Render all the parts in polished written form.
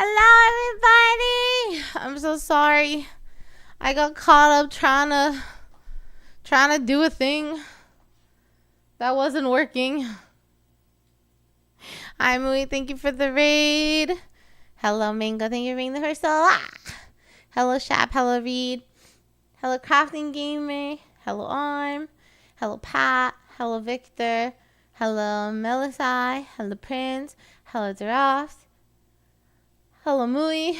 Hello, everybody. I'm so sorry. I got caught up trying to do a thing that wasn't working. Hi, Mui. Thank you for the raid. Hello, Mango. Thank you for being the first soul. Hello, Shap. Hello, Reed. Hello, Crafting Gamer. Hello, Arm. Hello, Pat. Hello, Victor. Hello, Melisai. Hello, Prince. Hello, Daraft. Hello, Mui.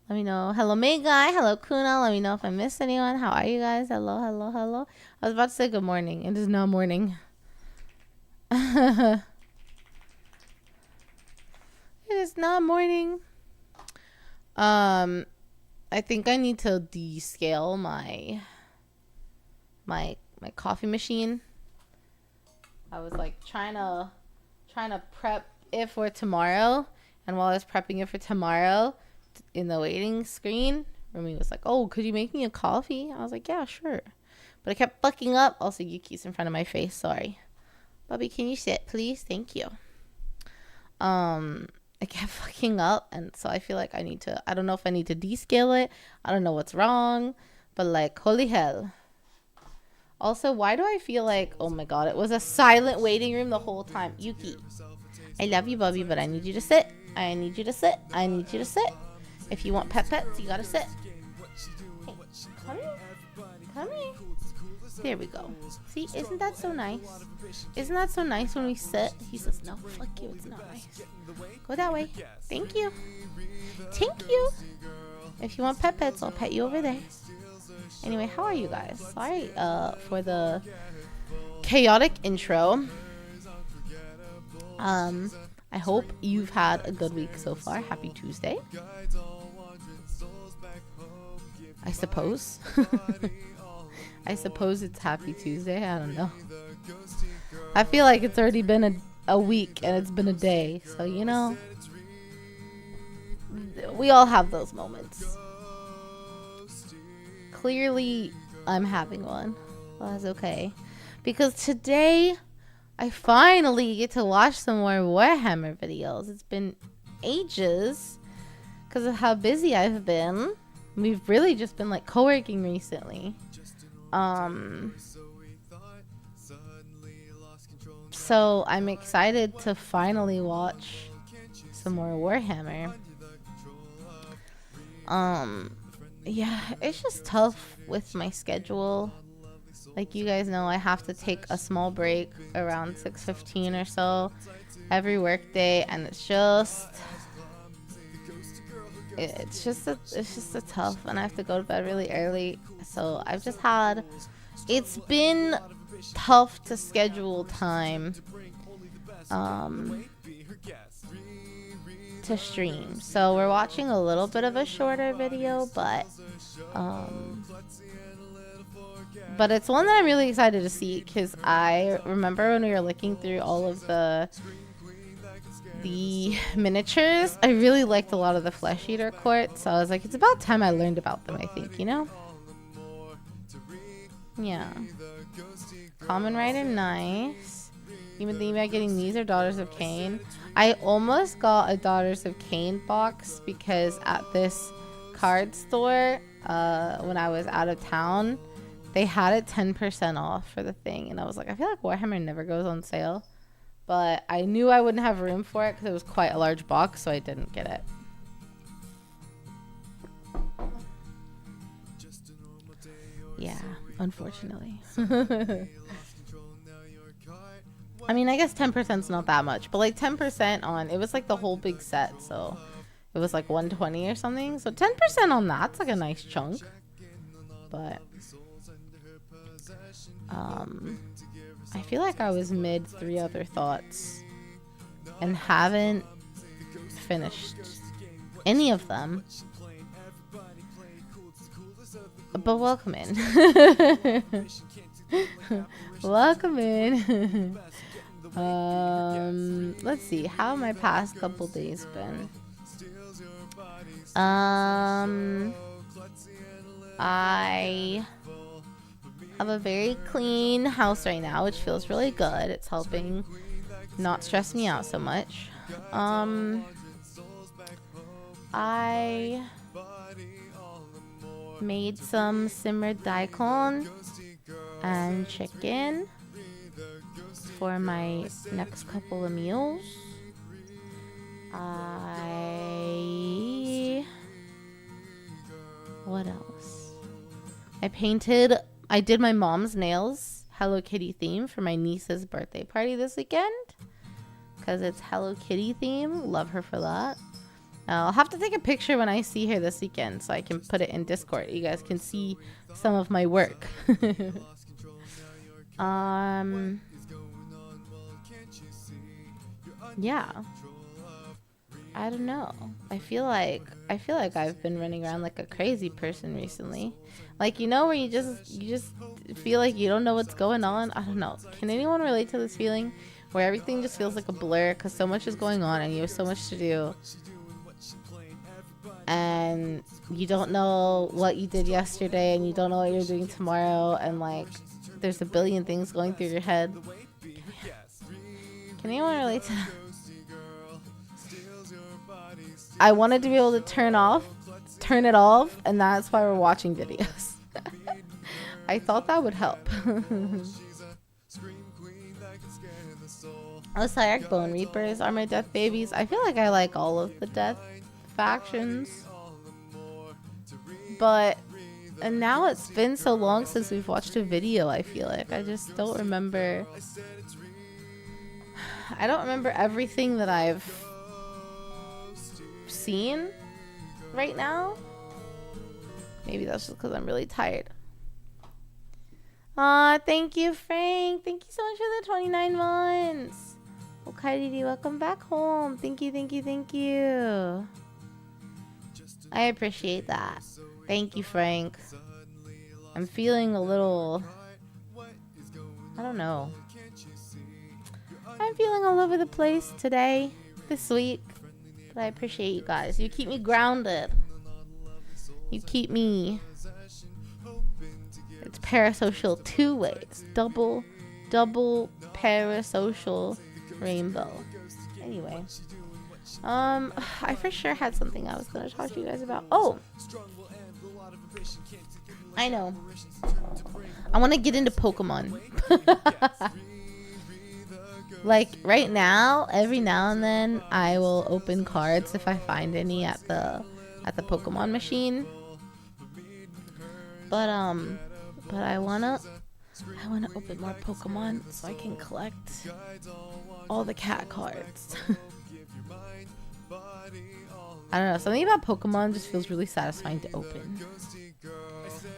Let me know. Hello, Megai. Hello, Kuna. Let me know if I missed anyone. How are you guys? Hello, hello, hello. I was about to say good morning. It is not morning. It is not morning. I think I need to descale my coffee machine. I was like trying to prep it for tomorrow, and while I was prepping it for tomorrow, in the waiting screen, Rumi was like, "Oh, could you make me a coffee?" I was like, "Yeah, sure," but I kept fucking up. Also, Yuki's in front of my face. Sorry, Bubby. Can you sit, please? Thank you. I kept fucking up, and so I feel like I need to. I don't know if I need to descale it. I don't know what's wrong, but like, holy hell. Also, why do I feel like, oh my god, it was a silent waiting room the whole time? Yuki, I love you, Bubby, but I need you to sit. I need you to sit. I need you to sit. If you want pets, you gotta sit. Hey, come here. Come here. There we go. See, isn't that so nice? Isn't that so nice when we sit? He says, no, fuck you, it's not nice. Go that way. Thank you. Thank you. If you want pets, I'll pet you over there. Anyway, how are you guys? Sorry for the chaotic intro. I hope you've had a good week so far. Happy Tuesday. I suppose. I suppose it's Happy Tuesday. I don't know. I feel like it's already been a week and it's been a day. So, you know, we all have those moments. Clearly, I'm having one. Well, that's okay. Because today, I finally get to watch some more Warhammer videos. It's been ages because of how busy I've been. We've really just been like co-working recently. So I'm excited to finally watch some more Warhammer. Yeah, it's just tough with my schedule. Like you guys know, I have to take a small break around 6:15 or so every work day, and it's just a tough, and I have to go to bed really early. So I've just had, it's been tough to schedule time to stream. So we're watching a little bit of a shorter video, but it's one that I'm really excited to see, because I remember when we were looking through all of the miniatures, I really liked a lot of the Flesh Eater Court, so I was like, it's about time I learned about them, I think, you know? Yeah. Common Rider, nice. You been thinking about getting these or Daughters of Cain? I almost got a Daughters of Cain box because at this card store, when I was out of town, they had it 10% off for the thing, and I was like, I feel like Warhammer never goes on sale. But I knew I wouldn't have room for it because it was quite a large box, so I didn't get it. Yeah, unfortunately. I mean, I guess 10% is not that much, but like 10% on, it was like the whole big set, so it was like 120 or something. So 10% on that's like a nice chunk. But I feel like I was mid 3 other thoughts and haven't finished any of them. But welcome in. Welcome in. Let's see. How have my past couple days been? I have a very clean house right now, which feels really good. It's helping not stress me out so much. I made some simmered daikon and chicken for my next couple of meals. What else? I did my mom's nails, Hello Kitty theme, for my niece's birthday party this weekend. Because it's Hello Kitty theme. Love her for that. I'll have to take a picture when I see her this weekend so I can put it in Discord. You guys can see some of my work. Yeah. I don't know. I feel like I've been running around like a crazy person recently. Like, you know, where you just feel like you don't know what's going on. I don't know. Can anyone relate to this feeling where everything just feels like a blur because so much is going on and you have so much to do? And you don't know what you did yesterday and you don't know what you're doing tomorrow, and like there's a billion things going through your head. Can anyone relate to that? I wanted to be able to turn it off, and that's why we're watching videos. I thought that would help. Osiris Bone Reapers are my death babies. I feel like I like all of the death factions, and now it's been so long since we've watched a video. I feel like I just don't remember. I don't remember everything that I've seen right now. Maybe that's just because I'm really tired. Thank you, Frank. Thank you so much for the 29 months. Okairi, welcome back home. Thank you, thank you, thank you. I appreciate that. Thank you, Frank. I'm feeling a little, I don't know. I'm feeling all over the place today, this week. But I appreciate you guys. You keep me grounded. You keep me. It's parasocial 2 ways. Double parasocial rainbow. Anyway. I for sure had something I was going to talk to you guys about. Oh! I know. I want to get into Pokemon. Like, right now, every now and then, I will open cards if I find any at the Pokemon machine. But I wanna open more Pokemon so I can collect all the cat cards. I don't know, something about Pokemon just feels really satisfying to open.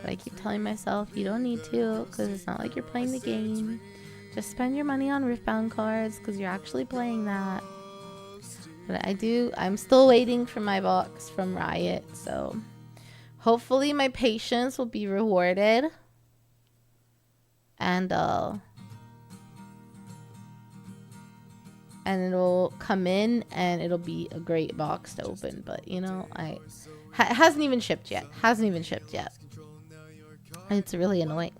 But I keep telling myself, you don't need to, because it's not like you're playing the game. Just spend your money on Riftbound cards, because you're actually playing that. But I'm still waiting for my box from Riot, so hopefully my patience will be rewarded. And it'll come in, and it'll be a great box to open. But, you know, it hasn't even shipped yet. It's really annoying.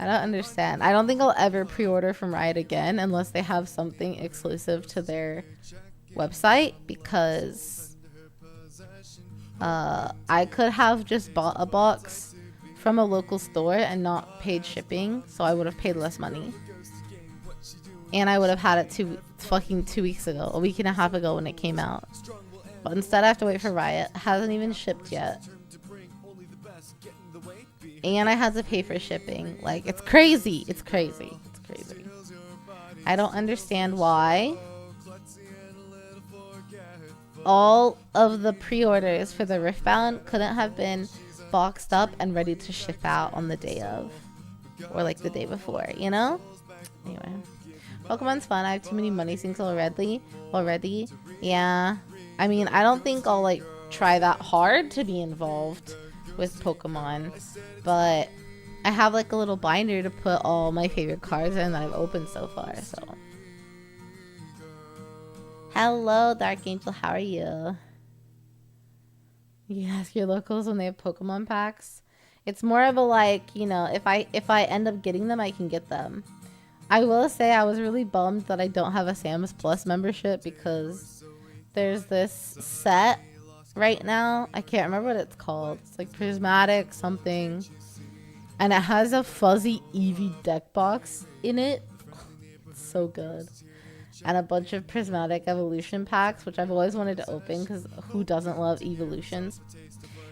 I don't understand. I don't think I'll ever pre-order from Riot again unless they have something exclusive to their website, because I could have just bought a box from a local store and not paid shipping, so I would have paid less money. And I would have had it 2 weeks ago, a week and a half ago when it came out. But instead I have to wait for Riot. It hasn't even shipped yet. And I had to pay for shipping. Like, it's crazy. It's crazy. I don't understand why all of the pre-orders for the Riftbound couldn't have been boxed up and ready to ship out on the day of, or like the day before, you know? Anyway, Pokemon's fun. I have too many money sinks already. Yeah, I mean, I don't think I'll like try that hard to be involved with Pokemon, but I have like a little binder to put all my favorite cards in that I've opened so far. So hello, Dark Angel, how are you? You can ask your locals when they have Pokemon packs. It's more of a like, you know, if I end up getting them, I can get them. I will say I was really bummed that I don't have a Sam's Plus membership, because there's this set right now. I can't remember what it's called. It's like prismatic something. And it has a fuzzy Eevee deck box in it. It's so good. And a bunch of prismatic evolution packs, which I've always wanted to open because who doesn't love evolutions?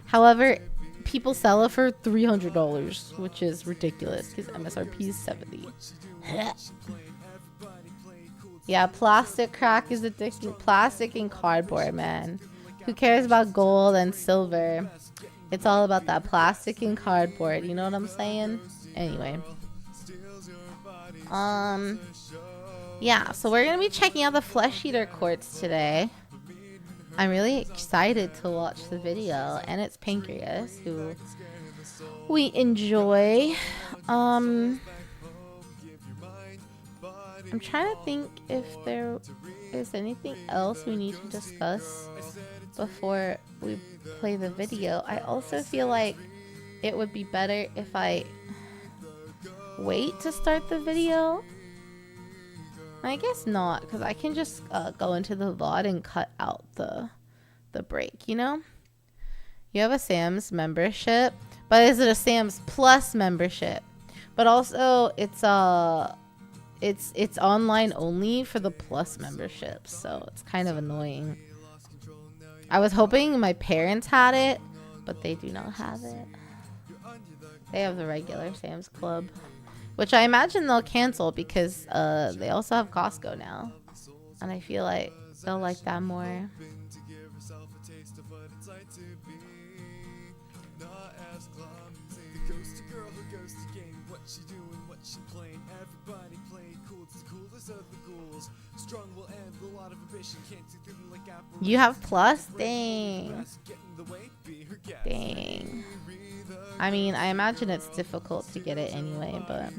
However, people sell it for $300, which is ridiculous because MSRP is $70. Yeah, plastic crack is addicting. Plastic and cardboard, man. Who cares about gold and silver? It's all about that plastic and cardboard. You know what I'm saying? Anyway. Yeah, so we're going to be checking out the Flesh Eater quartz today. I'm really excited to watch the video. And it's Pancreas, who we enjoy. I'm trying to think if there is anything else we need to discuss before we play the video. I also feel like it would be better if I wait to start the video. I guess not, because I can just go into the VOD and cut out the break, you know? You have a Sam's membership, but is it a Sam's Plus membership? But also it's online only for the Plus membership, so it's kind of annoying. I was hoping my parents had it, but they do not have it. They have the regular Sam's Club, which I imagine they'll cancel because they also have Costco now, and I feel like they'll like that more. You have Plus? Dang. Dang. I mean, I imagine it's difficult to get it anyway, but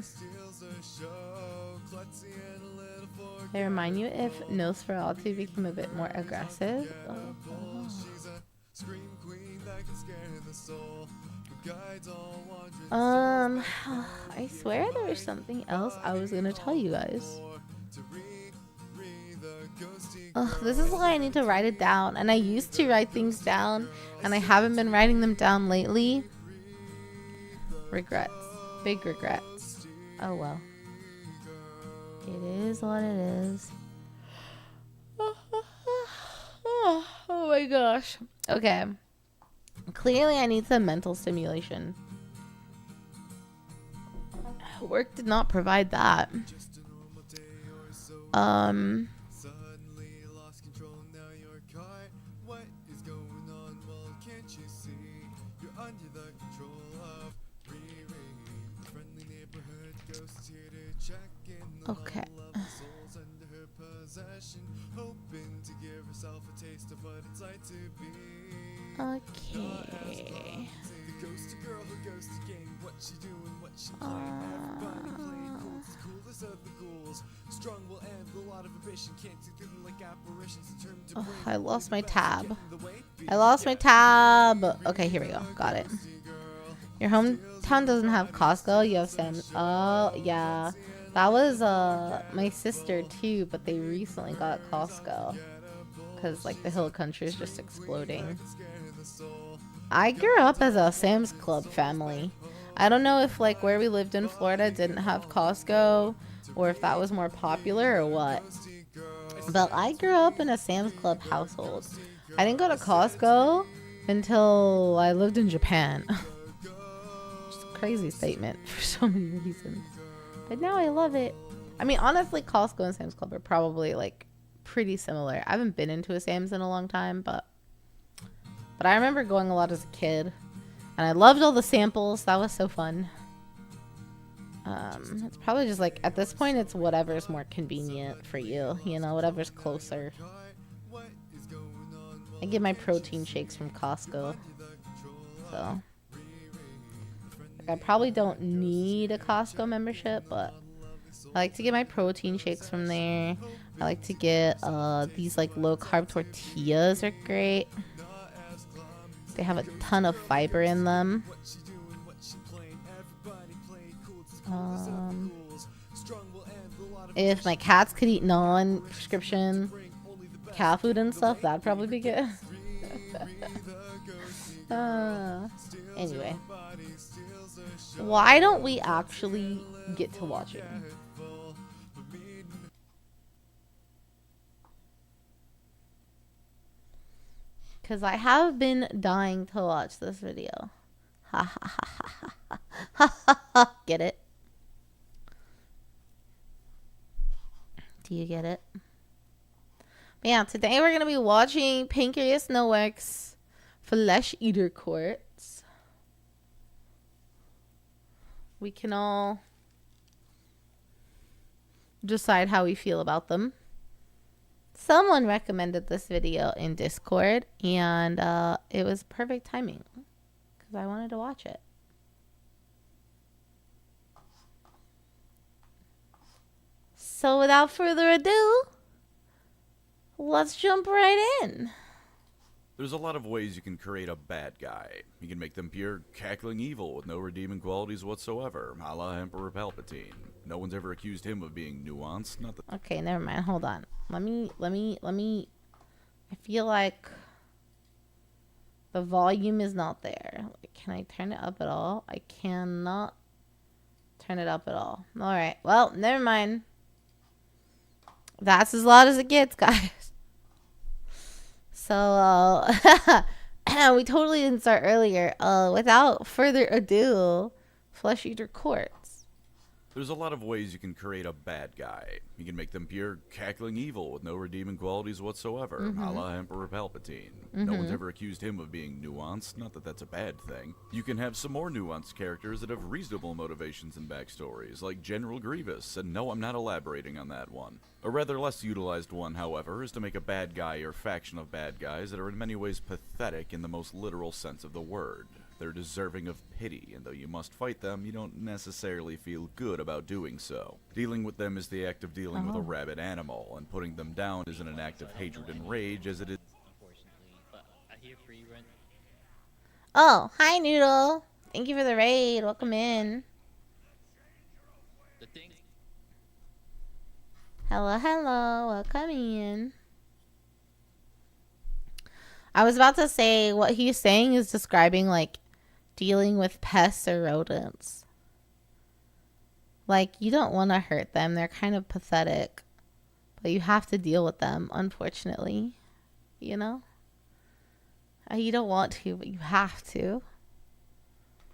they remind you if Nosferatu became a bit more aggressive. I swear there was something else I was gonna tell you guys. Ugh, this is why I need to write it down. And I used to write things down, and I haven't been writing them down lately. Regrets. Big regrets. Oh well. It is what it is. Oh my gosh. Okay. Clearly I need some mental stimulation. Work did not provide that. Okay. Okay. Oh, I lost my tab. Okay, here we go. Got it. Your hometown doesn't have Costco. You have Sam's. Oh, yeah. That was my sister too, but they recently got Costco because like the hill country is just exploding. I grew up as a Sam's Club family. I don't know if like where we lived in Florida didn't have Costco or if that was more popular or what. But I grew up in a Sam's Club household. I didn't go to Costco until I lived in Japan. Just a crazy statement for so many reasons. But now I love it. I mean, honestly, Costco and Sam's Club are probably like pretty similar. I haven't been into a Sam's in a long time, but I remember going a lot as a kid. And I loved all the samples. That was so fun. It's probably just like, at this point, it's whatever's more convenient for you. You know, whatever's closer. I get my protein shakes from Costco. So I probably don't need a Costco membership, but I like to get my protein shakes from there. I like to get these like low carb tortillas are great. They have a ton of fiber in them. If my cats could eat non-prescription cat food and stuff, that'd probably be good. Anyway. Why don't we actually get to watching? Because I have been dying to watch this video. Ha ha ha ha ha ha ha ha. Get it? Do you get it? But yeah, today we're going to be watching Pancreas Noak's Flesh Eater Quartz. We can all decide how we feel about them. Someone recommended this video in Discord, and it was perfect timing because I wanted to watch it. So without further ado, let's jump right in. There's a lot of ways you can create a bad guy. You can make them pure cackling evil with no redeeming qualities whatsoever, a la Emperor Palpatine. No one's ever accused him of being nuanced. Not that. Okay, never mind. Hold on. Let me. I feel like the volume is not there. Can I turn it up at all? I cannot turn it up at all. All right. Well, never mind. That's as loud as it gets, guys. So, we totally didn't start earlier. Without further ado, Flesh Eater Quartz. There's a lot of ways you can create a bad guy. You can make them pure cackling evil with no redeeming qualities whatsoever, a la Emperor Palpatine. No one's ever accused him of being nuanced, not that that's a bad thing. You can have some more nuanced characters that have reasonable motivations and backstories, like General Grievous, and no, I'm not elaborating on that one. A rather less utilized one, however, is to make a bad guy or faction of bad guys that are in many ways pathetic in the most literal sense of the word. They're deserving of pity, and though you must fight them, you don't necessarily feel good about doing so. Dealing with them is the act of dealing with a rabid animal, and putting them down isn't an act of hatred and rage as it is. Unfortunately, but I hear free rent. Oh, hi Noodle. Thank you for the raid. Welcome in. The thing. Hello, hello. Welcome in. I was about to say what he's saying is describing like dealing with pests or rodents. Like, you don't want to hurt them. They're kind of pathetic. But you have to deal with them, unfortunately. You know? You don't want to, but you have to.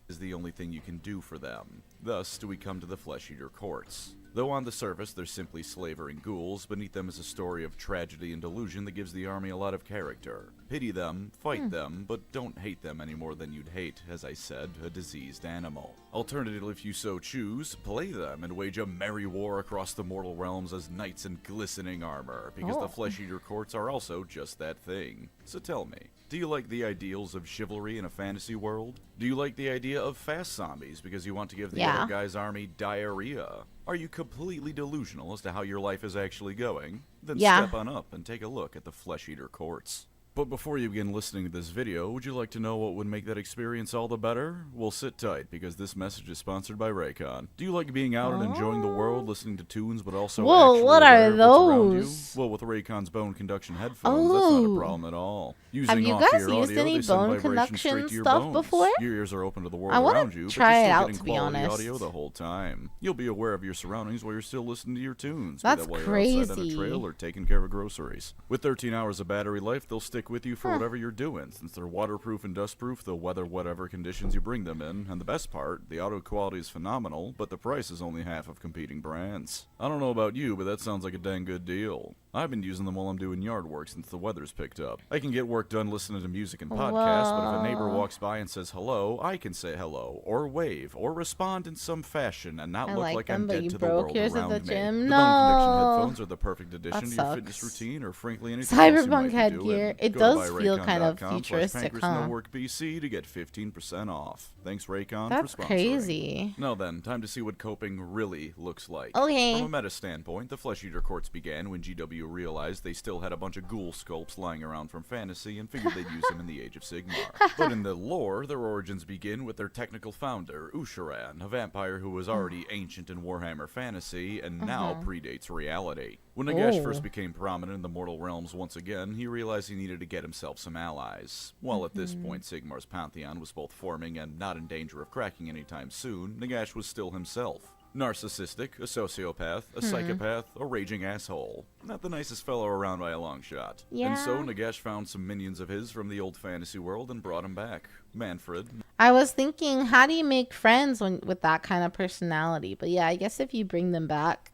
Is the only thing you can do for them. Thus do we come to the Flesh Eater Courts. Though on the surface they're simply slavering ghouls, beneath them is a story of tragedy and delusion that gives the army a lot of character. Pity them, fight them, but don't hate them any more than you'd hate, as I said, a diseased animal. Alternatively, if you so choose, play them and wage a merry war across the mortal realms as knights in glistening armor, because the Flesh Eater Courts are also just that thing. So tell me, do you like the ideals of chivalry in a fantasy world? Do you like the idea of fast zombies because you want to give the other guy's army diarrhea? Are you completely delusional as to how your life is actually going? Then step on up and take a look at the Flesh Eater Courts. But before you begin listening to this video, would you like to know what would make that experience all the better? Well, sit tight, because this message is sponsored by Raycon. Do you like being out and enjoying the world, listening to tunes, but also actually what are aware of what's around you? those? Well, with Raycon's bone conduction headphones, that's not a problem at all. Have you guys used any bone conduction stuff before? Your ears are open to the world I around want you, to but try you're it still out, getting to be quality honest. audio the whole time. You'll be aware of your surroundings while you're still listening to your tunes. That's be that while you're outside on a crazy. trail or taking care of groceries. With 13 hours of battery life, they'll stick with you for whatever you're doing. Since they're waterproof and dustproof, they'll weather whatever conditions you bring them in. And the best part, the audio quality is phenomenal, but the price is only half of competing brands. I don't know about you, but that sounds like a dang good deal. I've been using them while I'm doing yard work since the weather's picked up. I can get work done listening to music and podcasts, but if a neighbor walks by and says hello, I can say hello, or wave, or respond in some fashion and not I look like like them, I'm but dead you to the broke world yours at around the me. gym? The No. bone conduction headphones are the perfect addition That to your fitness sucks. routine, or frankly anything else you might Cyberpunk be headgear. doing. It Go does to feel kind of buyraycon.com/pancreas futuristic, huh? no work BC to get 15% off. Thanks, Raycon, That's for sponsoring. crazy. Now then, time to see what coping really looks like. Okay. From a meta standpoint, the Flesh Eater Courts began when GW few realized they still had a bunch of ghoul sculpts lying around from fantasy and figured they'd use them in the Age of Sigmar. But in the lore, their origins begin with their technical founder, Usharan, a vampire who was already ancient in Warhammer fantasy and now predates reality. When Nagash first became prominent in the mortal realms once again, he realized he needed to get himself some allies. While at this point Sigmar's pantheon was both forming and not in danger of cracking anytime soon, Nagash was still himself. Narcissistic, a sociopath, a psychopath, a raging asshole. Not the nicest fellow around by a long shot. Yeah. And so Nagash found some minions of his from the old fantasy world and brought him back. Manfred. I was thinking, how do you make friends with that kind of personality? But yeah, I guess if you bring them back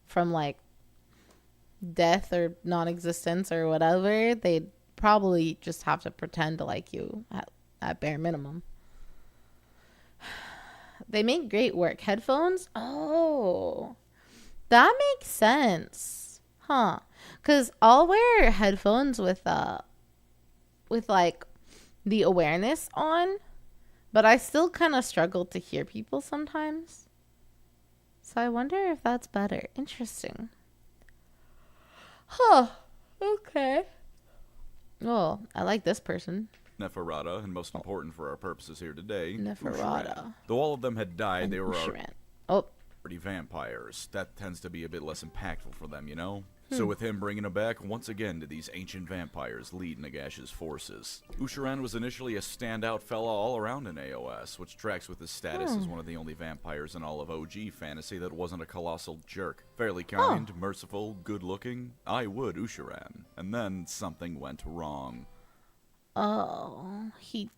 from like death or non-existence or whatever, they'd probably just have to pretend to like you at bare minimum. They make great work. Headphones? Oh, that makes sense. Huh. Because I'll wear headphones with like the awareness on, but I still kind of struggle to hear people sometimes. So I wonder if that's better. Interesting. Huh. Okay. Oh, I like this person. Neferata, and most important for our purposes here today, Neferata. Usharan. Though all of them had died, they were Usharan. Oh. already vampires. That tends to be a bit less impactful for them, you know? So with him bringing them back, once again did these ancient vampires lead Nagash's forces. Usharan was initially a standout fella all around in AOS, which tracks with his status as one of the only vampires in all of OG fantasy that wasn't a colossal jerk. Fairly kind, merciful, good-looking. I would Usharan. And then something went wrong. Oh, he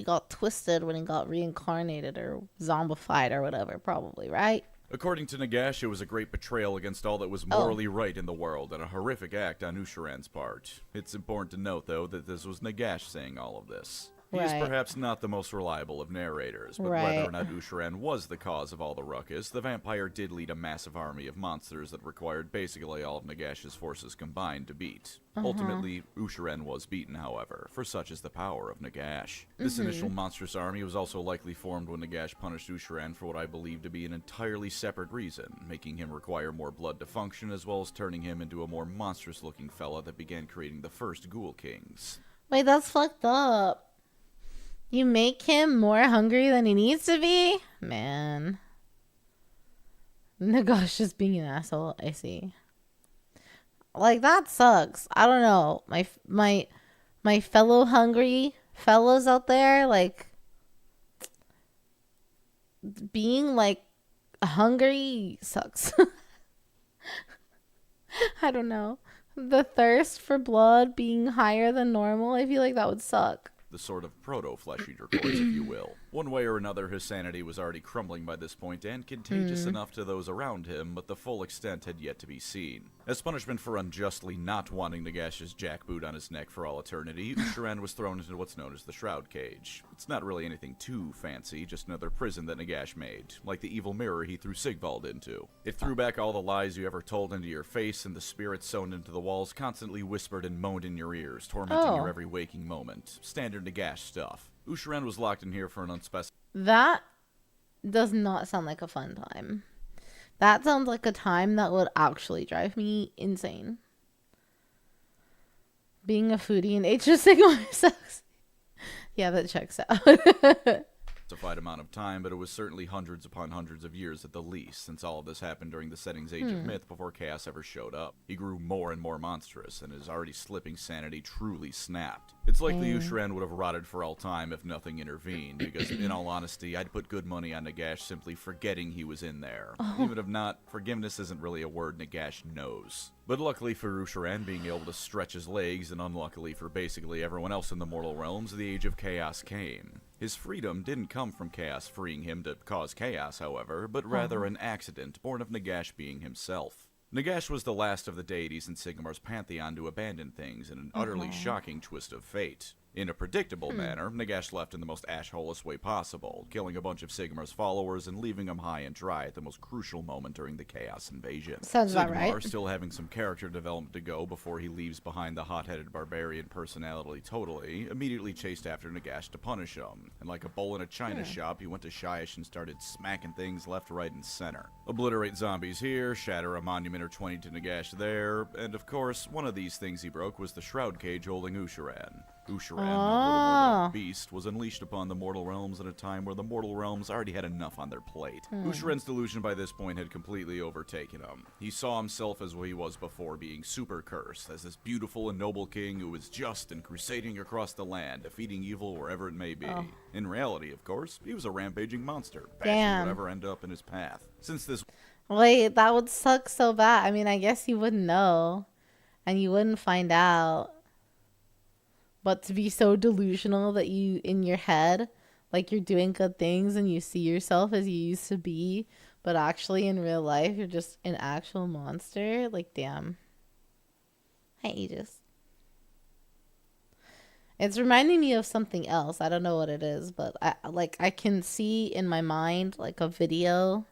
got twisted when he got reincarnated or zombified or whatever, probably, right? According to Nagash, it was a great betrayal against all that was morally right in the world, and a horrific act on Usharan's part. It's important to note, though, that this was Nagash saying all of this. He is perhaps not the most reliable of narrators, but whether or not Usharan was the cause of all the ruckus, the vampire did lead a massive army of monsters that required basically all of Nagash's forces combined to beat. Ultimately, Usharan was beaten, however, for such is the power of Nagash. This initial monstrous army was also likely formed when Nagash punished Usharan for what I believe to be an entirely separate reason, making him require more blood to function, as well as turning him into a more monstrous-looking fella that began creating the first Ghoul Kings. Wait, that's fucked up. You make him more hungry than he needs to be? Man. Nagash just being an asshole. I see. Like, that sucks. I don't know. My fellow hungry fellows out there, like, being, like, hungry sucks. I don't know. The thirst for blood being higher than normal, I feel like that would suck. The sort of proto-flesh-eater course, if you will. One way or another, his sanity was already crumbling by this point and contagious enough to those around him, but the full extent had yet to be seen. As punishment for unjustly not wanting Nagash's jackboot on his neck for all eternity, Usharan was thrown into what's known as the Shroud Cage. It's not really anything too fancy, just another prison that Nagash made, like the evil mirror he threw Sigvald into. It threw back all the lies you ever told into your face, and the spirits sewn into the walls constantly whispered and moaned in your ears, tormenting your every waking moment. Standard Nagash stuff. Usharan was locked in here for an unspecified... That does not sound like a fun time. That sounds like a time that would actually drive me insane. Being a foodie in Age of Sigmar sucks. Yeah, that checks out. amount of time, but it was certainly hundreds upon hundreds of years at the least, since all of this happened during the setting's Age of Myth before Chaos ever showed up. He grew more and more monstrous, and his already slipping sanity truly snapped. It's likely Usharan would have rotted for all time if nothing intervened, because in all honesty, I'd put good money on Nagash simply forgetting he was in there. Even if not, forgiveness isn't really a word Nagash knows. But luckily for Usharan being able to stretch his legs, and unluckily for basically everyone else in the mortal realms, the Age of Chaos came. His freedom didn't come from Chaos freeing him to cause chaos, however, but rather an accident born of Nagash being himself. Nagash was the last of the deities in Sigmar's pantheon to abandon things in an utterly shocking twist of fate. In a predictable manner, Nagash left in the most ashholeless way possible, killing a bunch of Sigmar's followers and leaving them high and dry at the most crucial moment during the Chaos Invasion. Sounds about Sigmar, right. still having some character development to go before he leaves behind the hot-headed barbarian personality totally, immediately chased after Nagash to punish him. And like a bull in a china shop, he went to Shyish and started smacking things left, right, and center. Obliterate zombies here, shatter a monument or 20 to Nagash there, and of course, one of these things he broke was the shroud cage holding Usharan. Usharan, a little more than a beast, was unleashed upon the mortal realms at a time where the mortal realms already had enough on their plate. Usharan's delusion by this point had completely overtaken him. He saw himself as what he was before, being super cursed, as this beautiful and noble king who was just and crusading across the land, defeating evil wherever it may be. In reality, of course, he was a rampaging monster, bashing whatever ended up in his path. Since this Wait, that would suck so bad. I mean, I guess you wouldn't know, and you wouldn't find out. But to be so delusional that you, in your head, like you're doing good things and you see yourself as you used to be, but actually in real life, you're just an actual monster. Like, damn. Hi, Aegis. It's reminding me of something else. I don't know what it is, but I can see in my mind, like a video,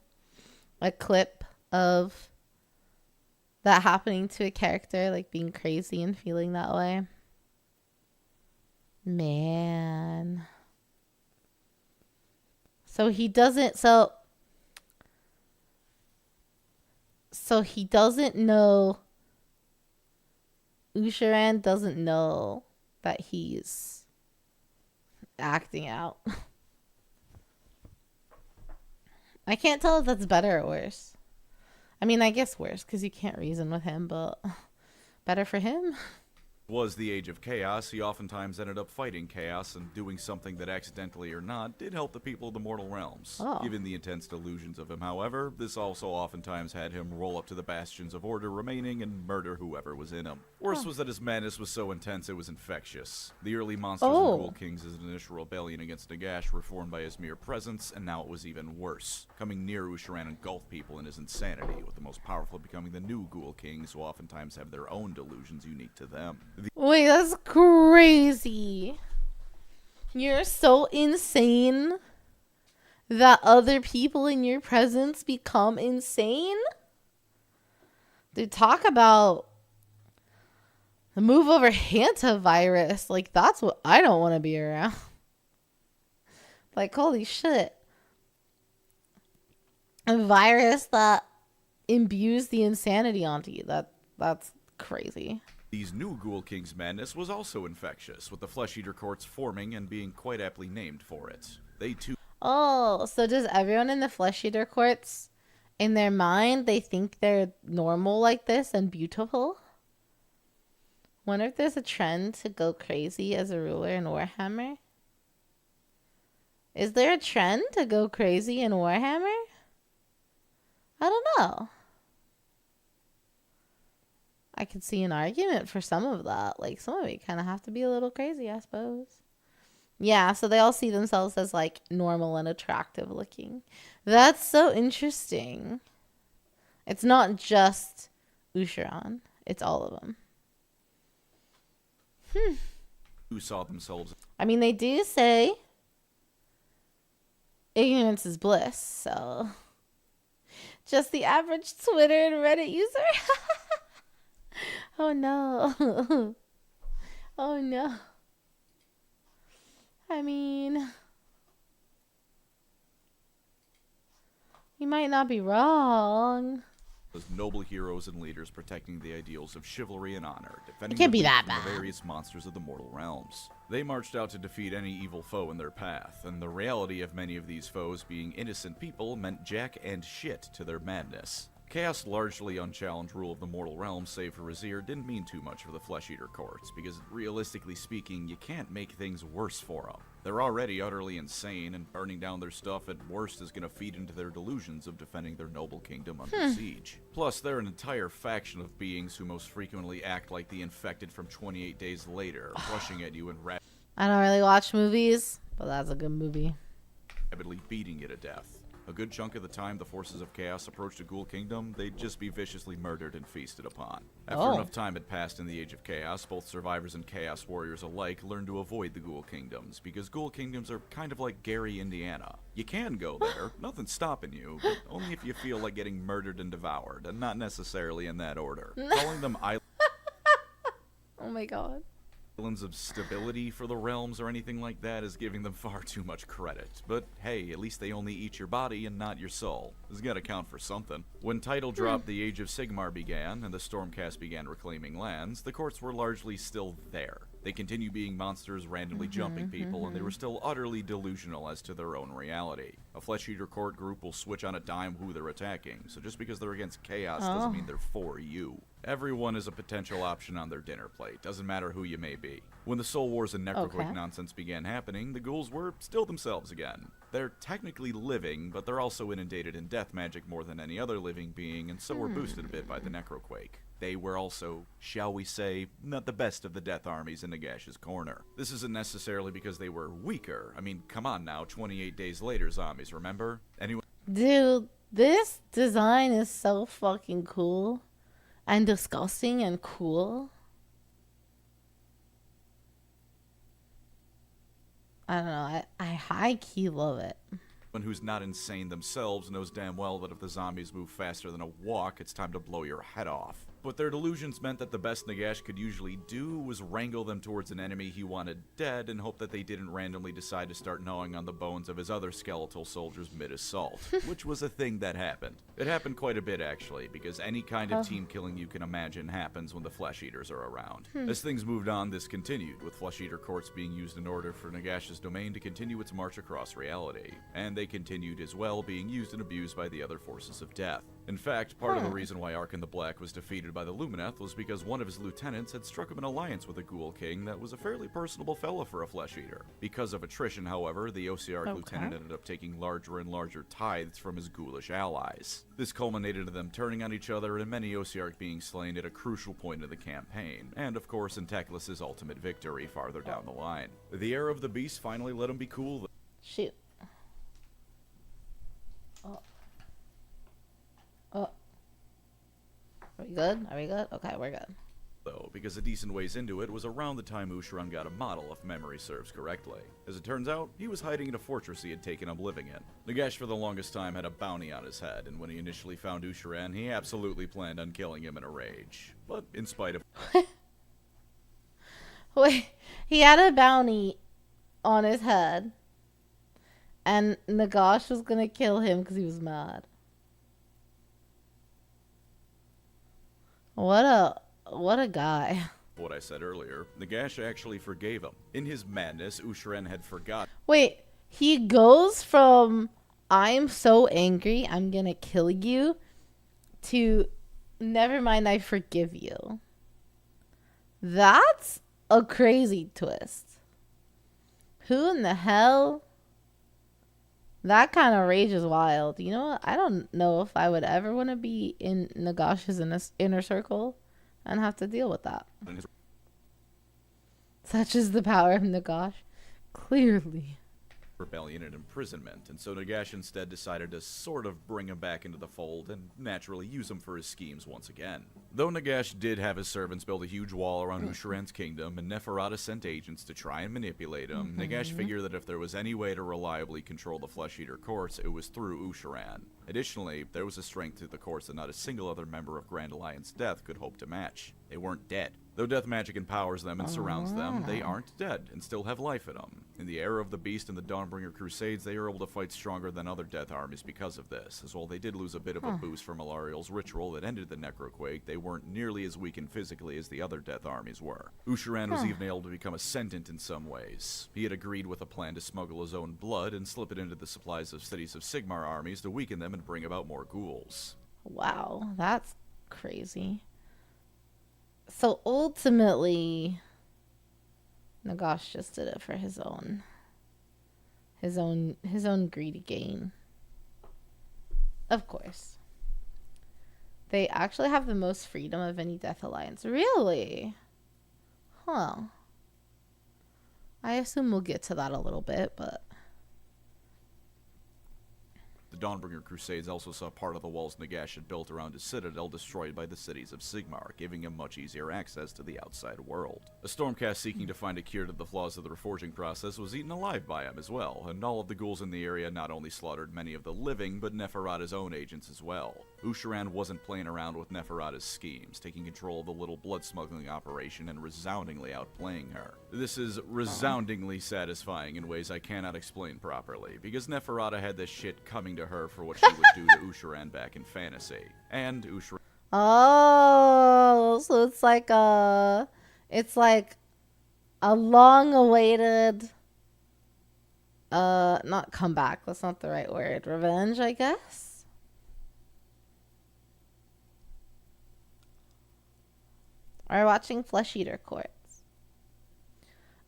a clip of that happening to a character, like being crazy and feeling that way. Man. So he doesn't know Usharan doesn't know that he's acting out. I can't tell if that's better or worse. I mean, I guess worse because you can't reason with him, but better for him. Was the age of chaos, he oftentimes ended up fighting chaos and doing something that accidentally or not did help the people of the mortal realms. Given the intense delusions of him, however, this also oftentimes had him roll up to the bastions of order remaining and murder whoever was in him. Worse was that his madness was so intense it was infectious. The early monsters and Ghoul Kings' initial rebellion against Nagash were formed by his mere presence, and now it was even worse. Coming near Usharan engulfed people in his insanity, with the most powerful becoming the new Ghoul Kings, who oftentimes have their own delusions unique to them. Wait, that's crazy. You're so insane that other people in your presence become insane? Dude, talk about the move over hantavirus. Like, that's what I don't want to be around. Like, holy shit. A virus that imbues the insanity onto you. That's crazy. These new Ghoul Kings' madness was also infectious, with the Flesh Eater courts forming and being quite aptly named for it. They too. Oh, so does everyone in the Flesh Eater courts, in their mind, they think they're normal like this and beautiful? Wonder if there's a trend to go crazy as a ruler in Warhammer? Is there a trend to go crazy in Warhammer? I don't know. I could see an argument for some of that. Like, some of it kind of have to be a little crazy, I suppose. Yeah, so they all see themselves as, like, normal and attractive looking. That's so interesting. It's not just Usharan. It's all of them. Who saw themselves. I mean, they do say ignorance is bliss, so just the average Twitter and Reddit user. Oh no. Oh no. I mean, you might not be wrong. As noble heroes and leaders protecting the ideals of chivalry and honor, defending It can't be the that from the bad. various monsters of the mortal realms. They marched out to defeat any evil foe in their path, and the reality of many of these foes being innocent people meant jack and shit to their madness. Chaos' largely unchallenged rule of the mortal realms, save for Razir, didn't mean too much for the Flesh Eater courts, because realistically speaking, you can't make things worse for them. They're already utterly insane, and burning down their stuff at worst is going to feed into their delusions of defending their noble kingdom under siege. Plus, they're an entire faction of beings who most frequently act like the infected from 28 Days Later, rushing at you and I don't really watch movies, but that's a good movie. rapidly beating you to death. A good chunk of the time the forces of chaos approached a ghoul kingdom, they'd just be viciously murdered and feasted upon. After enough time had passed in the Age of Chaos, both survivors and chaos warriors alike learned to avoid the ghoul kingdoms, because ghoul kingdoms are kind of like Gary, Indiana. You can go there, nothing's stopping you, but only if you feel like getting murdered and devoured, and not necessarily in that order. Calling them Oh my god. islands of stability for the realms or anything like that is giving them far too much credit. But hey, at least they only eat your body and not your soul. This gotta count for something. When title drop the Age of Sigmar began and the Stormcast began reclaiming lands, the courts were largely still there. They continue being monsters randomly jumping people, and they were still utterly delusional as to their own reality. A Flesh Eater court group will switch on a dime who they're attacking, so just because they're against chaos doesn't mean they're for you. Everyone is a potential option on their dinner plate, doesn't matter who you may be. When the Soul Wars and Necroquake nonsense began happening, the ghouls were still themselves again. They're technically living, but they're also inundated in death magic more than any other living being, and so were boosted a bit by the Necroquake. They were also, shall we say, not the best of the death armies in Nagash's corner. This isn't necessarily because they were weaker. I mean, come on now, 28 days later zombies, remember? Anyway. Dude, this design is so fucking cool. And disgusting and cool. I don't know, I high-key love it. Someone who's not insane themselves knows damn well that if the zombies move faster than a walk, it's time to blow your head off. But their delusions meant that the best Nagash could usually do was wrangle them towards an enemy he wanted dead and hope that they didn't randomly decide to start gnawing on the bones of his other skeletal soldiers mid-assault, which was a thing that happened. It happened quite a bit, actually, because any kind of team killing you can imagine happens when the Flesh Eaters are around. As things moved on, this continued, with Flesh Eater courts being used in order for Nagash's domain to continue its march across reality, and they continued as well being used and abused by the other forces of death. In fact, part of the reason why Arkan the Black was defeated by the Lumineth was because one of his lieutenants had struck up an alliance with a Ghoul King that was a fairly personable fellow for a Flesh Eater. Because of attrition, however, the Ossiarch lieutenant ended up taking larger and larger tithes from his ghoulish allies. This culminated in them turning on each other and many Ossiarch being slain at a crucial point in the campaign, and of course in Teclis's ultimate victory farther down the line. The era of the Beast finally let him be cool. Shoot. Oh. Are we good? Are we good? Okay, we're good. Though, because a decent ways into it was around the time Usharan got a model, if memory serves correctly. As it turns out, he was hiding in a fortress he had taken up living in. Nagash for the longest time had a bounty on his head, and when he initially found Usharan, he absolutely planned on killing him in a rage. But in spite of... Wait, he had a bounty on his head, and Nagash was gonna kill him because he was mad. What a guy. What I said earlier, Nagash actually forgave him. In his madness, Usharan had forgotten. Wait, he goes from I'm so angry, I'm gonna kill you, to never mind, I forgive you. That's a crazy twist. Who in the hell? That kind of rage is wild. You know what? I don't know if I would ever want to be in Nagash's inner circle and have to deal with that. Such is the power of Nagash. Clearly. Rebellion and imprisonment, and so Nagash instead decided to sort of bring him back into the fold and naturally use him for his schemes once again. Though Nagash did have his servants build a huge wall around Usharan's kingdom, and Neferata sent agents to try and manipulate him, Nagash figured that if there was any way to reliably control the Flesh Eater courts, it was through Usharan. Additionally, there was a strength to the courts that not a single other member of Grand Alliance Death could hope to match. They weren't dead. Though death magic empowers them and surrounds them, they aren't dead and still have life in them. In the era of the Beast and the Dawnbringer Crusades, they are able to fight stronger than other death armies because of this, as while they did lose a bit of a boost from Alariel's ritual that ended the Necroquake, they weren't nearly as weakened physically as the other death armies were. Usharan was even able to become ascendant in some ways. He had agreed with a plan to smuggle his own blood and slip it into the supplies of cities of Sigmar armies to weaken them and bring about more ghouls. Wow, that's crazy. So ultimately, Nagash just did it for his own greedy gain. Of course. They actually have the most freedom of any Death Alliance. Really? Huh. I assume we'll get to that a little bit, but... To Dawnbringer Crusades also saw part of the walls Nagash had built around his citadel destroyed by the cities of Sigmar, giving him much easier access to the outside world. A Stormcast seeking to find a cure to the flaws of the reforging process was eaten alive by him as well, and all of the ghouls in the area not only slaughtered many of the living, but Neferata's own agents as well. Usharan wasn't playing around with Neferata's schemes, taking control of the little blood smuggling operation and resoundingly outplaying her. This is resoundingly satisfying in ways I cannot explain properly, because Neferata had this shit coming to her for what she would do to Usharan back in fantasy. And Usharan... Oh, so it's like a long-awaited, not comeback, that's not the right word, revenge, I guess? Are watching Flesh Eater Courts.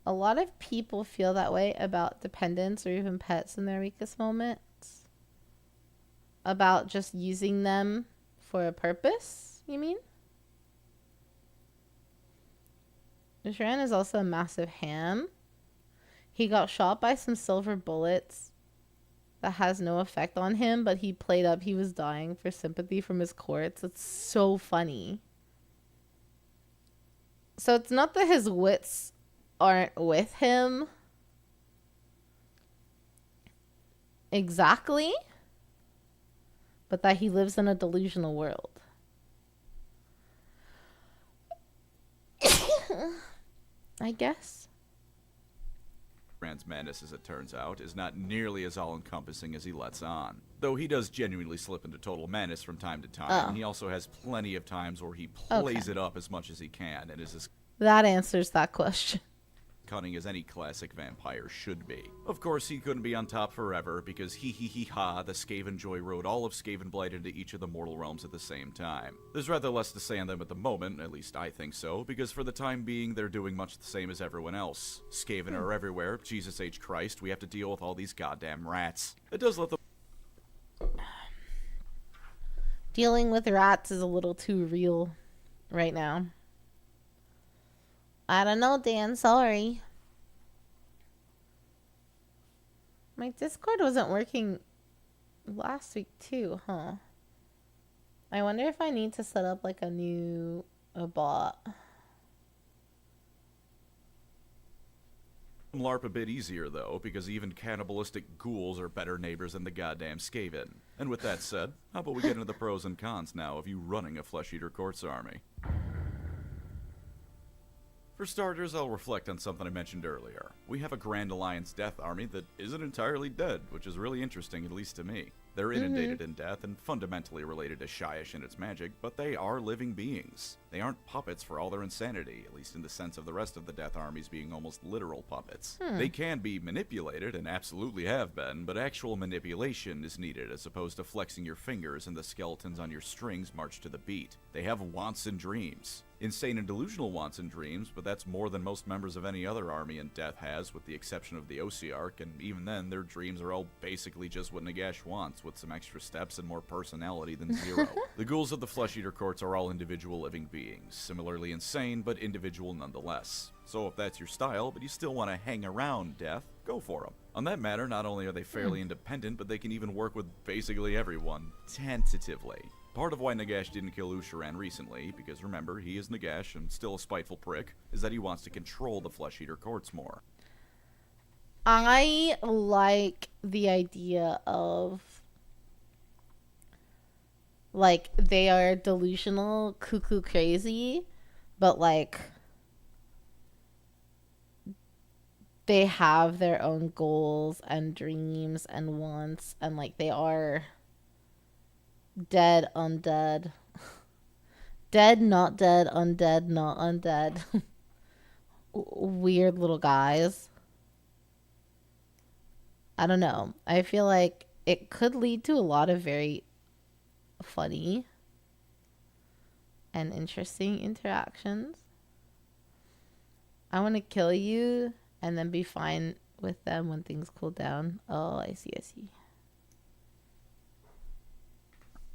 A lot of people feel that way about dependents or even pets in their weakest moments. About just using them for a purpose, you mean? Sharan is also a massive ham. He got shot by some silver bullets that has no effect on him, but he played up he was dying for sympathy from his courts. It's so funny. So it's not that his wits aren't with him exactly, but that he lives in a delusional world. I guess. Rand's madness, as it turns out, is not nearly as all-encompassing as he lets on. Though he does genuinely slip into total madness from time to time, he also has plenty of times where he plays it up as much as he can and is as That answers that question. cunning as any classic vampire should be. Of course, he couldn't be on top forever, because the Skaven Joy rode all of Skavenblight into each of the mortal realms at the same time. There's rather less to say on them at the moment, at least I think so, because for the time being, they're doing much the same as everyone else. Skaven are everywhere, Jesus H. Christ, we have to deal with all these goddamn rats. It does let them... Dealing with rats is a little too real right now. I don't know, Dan. Sorry. My Discord wasn't working last week too, huh? I wonder if I need to set up like a bot. LARP a bit easier, though, because even cannibalistic ghouls are better neighbors than the goddamn Skaven. And with that said, how about we get into the pros and cons now of you running a Flesh Eater Courts army? For starters, I'll reflect on something I mentioned earlier. We have a Grand Alliance death army that isn't entirely dead, which is really interesting, at least to me. They're inundated in death and fundamentally related to Shyish and its magic, but they are living beings. They aren't puppets for all their insanity, at least in the sense of the rest of the death armies being almost literal puppets. They can be manipulated, and absolutely have been, but actual manipulation is needed as opposed to flexing your fingers and the skeletons on your strings march to the beat. They have wants and dreams. Insane and delusional wants and dreams, but that's more than most members of any other army in death has, with the exception of the Osiarch, and even then, their dreams are all basically just what Nagash wants, with some extra steps and more personality than zero. The ghouls of the Flesh Eater Courts are all individual living beings, similarly insane, but individual nonetheless. So if that's your style, but you still want to hang around death, go for them. On that matter, not only are they fairly independent, but they can even work with basically everyone, tentatively. Part of why Nagash didn't kill Usharan recently, because remember, he is Nagash and still a spiteful prick, is that he wants to control the Flesh Eater Courts more. I like the idea of, like, they are delusional, cuckoo crazy, but, like, they have their own goals and dreams and wants, and, like, they are dead, undead. Dead, not dead, undead, not undead. Weird little guys. I don't know. I feel like it could lead to a lot of very funny and interesting interactions. I want to kill you and then be fine with them when things cool down. Oh, I see, I see.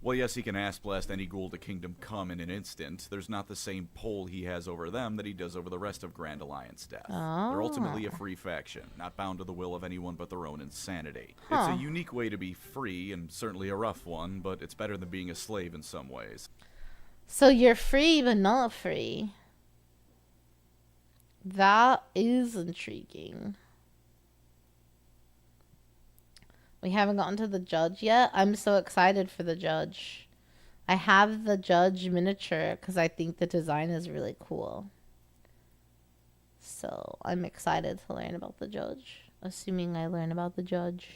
Well, yes, he can ass blast any ghoul to Kingdom Come in an instant. There's not the same pull he has over them that he does over the rest of Grand Alliance Death. They're ultimately a free faction, not bound to the will of anyone but their own insanity. It's a unique way to be free, and certainly a rough one, but it's better than being a slave in some ways. So you're free, but not free. That is intriguing. We haven't gotten to the judge yet. I'm so excited for the judge. I have the judge miniature because I think the design is really cool. So I'm excited to learn about the judge. Assuming I learn about the judge.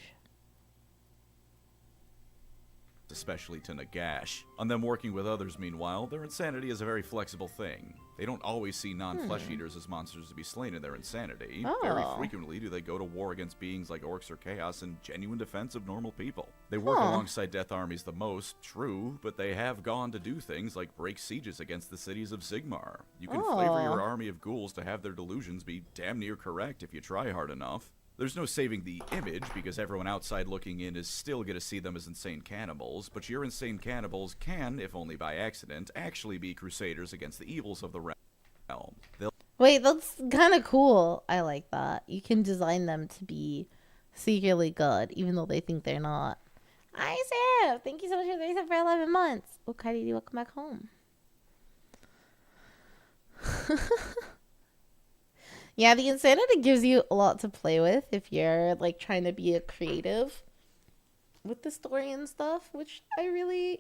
Especially to Nagash. On them working with others, meanwhile, their insanity is a very flexible thing. They don't always see non-flesh eaters as monsters to be slain in their insanity. Very frequently do they go to war against beings like orcs or chaos in genuine defense of normal people. They work alongside death armies the most, true, but they have gone to do things like break sieges against the cities of Sigmar. You can flavor your army of ghouls to have their delusions be damn near correct if you try hard enough. There's no saving the image, because everyone outside looking in is still going to see them as insane cannibals, but your insane cannibals can, if only by accident, actually be crusaders against the evils of the realm. Wait, that's kind of cool. I like that. You can design them to be secretly good, even though they think they're not. Hi, Sarah! Thank you so much for the for 11 months. Oh, Kylie, welcome back home. Yeah, the insanity gives you a lot to play with if you're like trying to be a creative with the story and stuff, which I really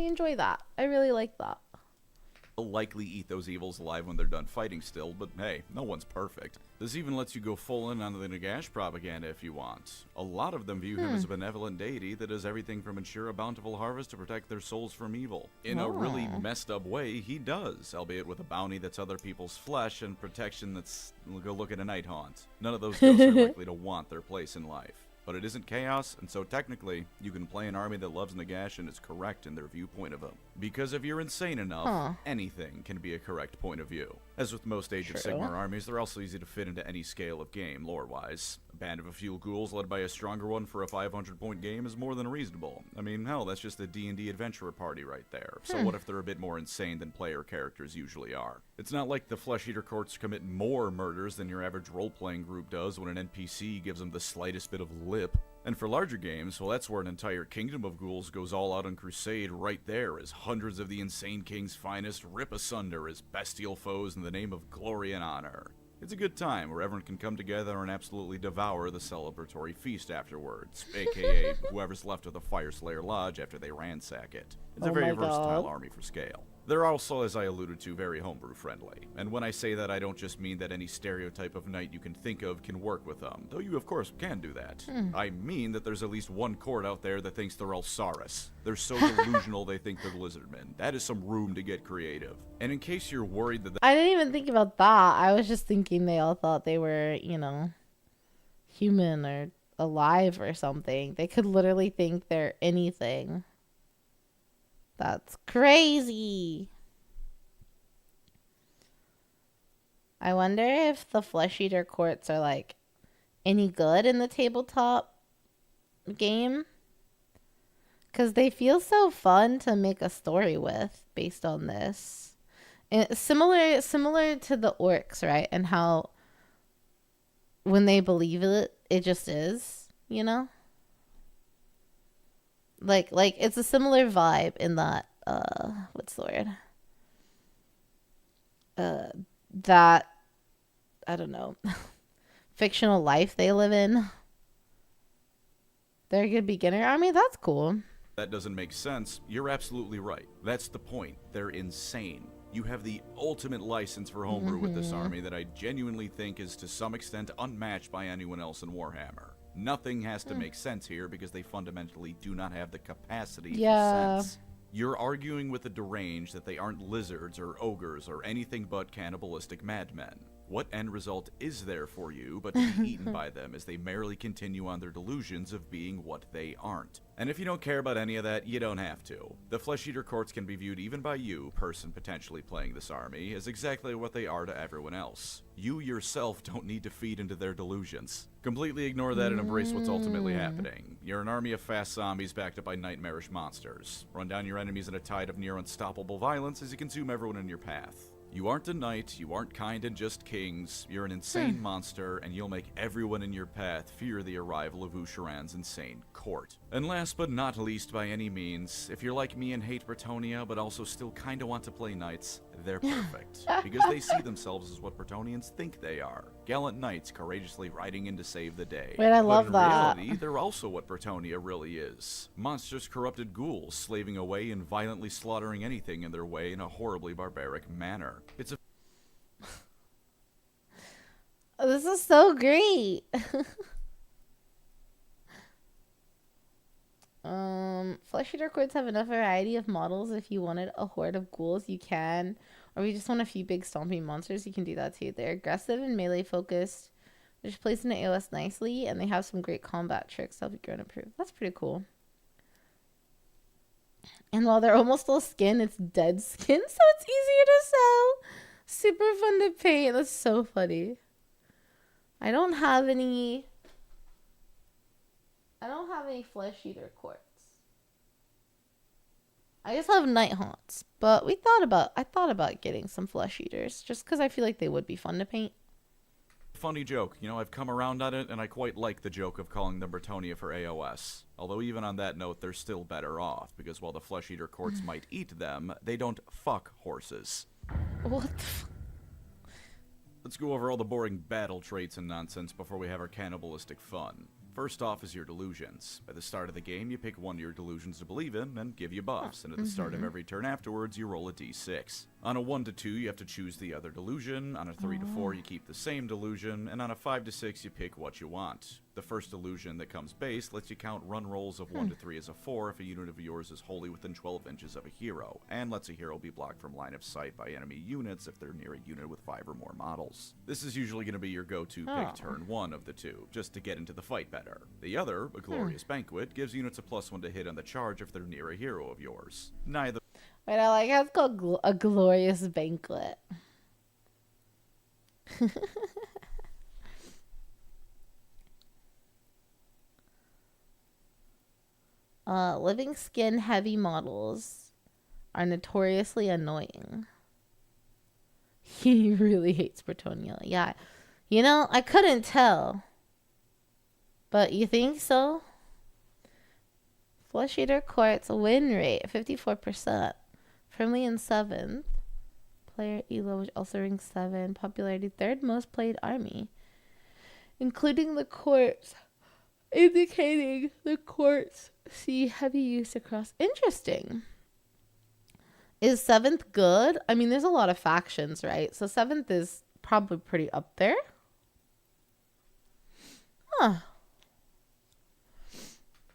enjoy that. I really like that. They'll likely eat those evils alive when they're done fighting still, but hey, no one's perfect. This even lets you go full in on the Nagash propaganda if you want. A lot of them view him as a benevolent deity that does everything from ensure a bountiful harvest to protect their souls from evil. In a really messed up way, he does, albeit with a bounty that's other people's flesh and protection that's go look at a night haunt. None of those ghosts are likely to want their place in life. But it isn't chaos, and so technically, you can play an army that loves Nagash and is correct in their viewpoint of him. Because if you're insane enough, anything can be a correct point of view. As with most Age of Sigmar armies, they're also easy to fit into any scale of game, lore-wise. A band of a few ghouls led by a stronger one for a 500-point game is more than reasonable. I mean, hell, that's just a D&D adventurer party right there. So what if they're a bit more insane than player characters usually are? It's not like the Flesh Eater courts commit more murders than your average role-playing group does when an NPC gives them the slightest bit of lip. And for larger games, well, that's where an entire kingdom of ghouls goes all out on crusade right there, as hundreds of the Insane King's finest rip asunder as bestial foes in the name of glory and honor. It's a good time where everyone can come together and absolutely devour the celebratory feast afterwards, aka whoever's left of the Fireslayer Lodge after they ransack it. It's a very versatile army for scale. They're also, as I alluded to, very homebrew friendly. And when I say that, I don't just mean that any stereotype of knight you can think of can work with them, though you of course can do that. I mean that there's at least one court out there that thinks they're all Saurus. They're so delusional they think they're lizardmen. That is some room to get creative. And in case you're worried that I didn't even think about that. I was just thinking they all thought they were, human or alive or something. They could literally think they're anything. That's crazy. I wonder if the Flesh Eater courts are like any good in the tabletop game, because they feel so fun to make a story with based on this. And similar to the orcs, right? And how when they believe it, it just is, Like it's a similar vibe in that what's the word? That I don't know. Fictional life they live in. They're a good beginner army. That's cool. that doesn't make sense, you're absolutely right. That's the point. They're insane. You have the ultimate license for homebrew with this army that I genuinely think is to some extent unmatched by anyone else in Warhammer. Nothing has to make sense here because they fundamentally do not have the capacity for sense. You're arguing with the deranged that they aren't lizards or ogres or anything but cannibalistic madmen. What end result is there for you but to be eaten by them as they merrily continue on their delusions of being what they aren't? And if you don't care about any of that, you don't have to. The Flesh Eater Courts can be viewed even by you, person potentially playing this army, as exactly what they are to everyone else. You yourself don't need to feed into their delusions. Completely ignore that and embrace what's ultimately happening. You're an army of fast zombies backed up by nightmarish monsters. Run down your enemies in a tide of near unstoppable violence as you consume everyone in your path. You aren't a knight, you aren't kind and just kings, you're an insane monster, and you'll make everyone in your path fear the arrival of Usharan's insane court. And last but not least by any means, if you're like me and hate Bretonnia but also still kinda want to play knights, they're perfect. Because they see themselves as what Bretonians think they are. Gallant knights courageously riding in to save the day. Wait, I love but in that. reality, they're also what Bretonnia really is. Monstrous corrupted ghouls, slaving away and violently slaughtering anything in their way in a horribly barbaric manner. It's a This is so great. Flesh Eater Courts have enough variety of models. If you wanted a horde of ghouls, you can. Or if you just want a few big stomping monsters, you can do that too. They're aggressive and melee focused. They're just placed in the AOS nicely, and they have some great combat tricks to help you grow and improve. That's pretty cool. And while they're almost all skin, it's dead skin, so it's easier to sell. Super fun to paint. That's so funny. I don't have any Flesh Eater Courts. I just have Night Haunts, but I thought about getting some Flesh Eaters just because I feel like they would be fun to paint. funny joke. You know, I've come around on it, and I quite like the joke of calling them Bretonnia for AOS. Although even on that note, they're still better off, because while the Flesh Eater Courts might eat them, they don't fuck horses. What the f- Let's go over all the boring battle traits and nonsense before we have our cannibalistic fun. First off is your delusions. At the start of the game, you pick one of your delusions to believe in and give you buffs, and at the start of every turn afterwards, you roll a d6. On a 1 to 2, you have to choose the other delusion, on a 3 to 4, you keep the same delusion, and on a 5 to 6, you pick what you want. The first delusion that comes base lets you count run rolls of 1 to 3 as a 4 if a unit of yours is wholly within 12 inches of a hero, and lets a hero be blocked from line of sight by enemy units if they're near a unit with 5 or more models. This is usually going to be your go-to pick turn 1 of the two, just to get into the fight better. The other, a Glorious Banquet, gives units a +1 to hit on the charge if they're near a hero of yours. Neither Wait, I like how it's called a glorious banquet. Living skin heavy models are notoriously annoying. He really hates Bretonnia. Yeah. You know, I couldn't tell. But you think so? Flesh Eater Courts win rate 54%. Firmly in 7th. Player Elo, which also ranks 7. Popularity 3rd most played army. Including the courts. Indicating the courts see heavy use across. Interesting. Is 7th good? I mean, there's a lot of factions, right? So 7th is probably pretty up there. Huh.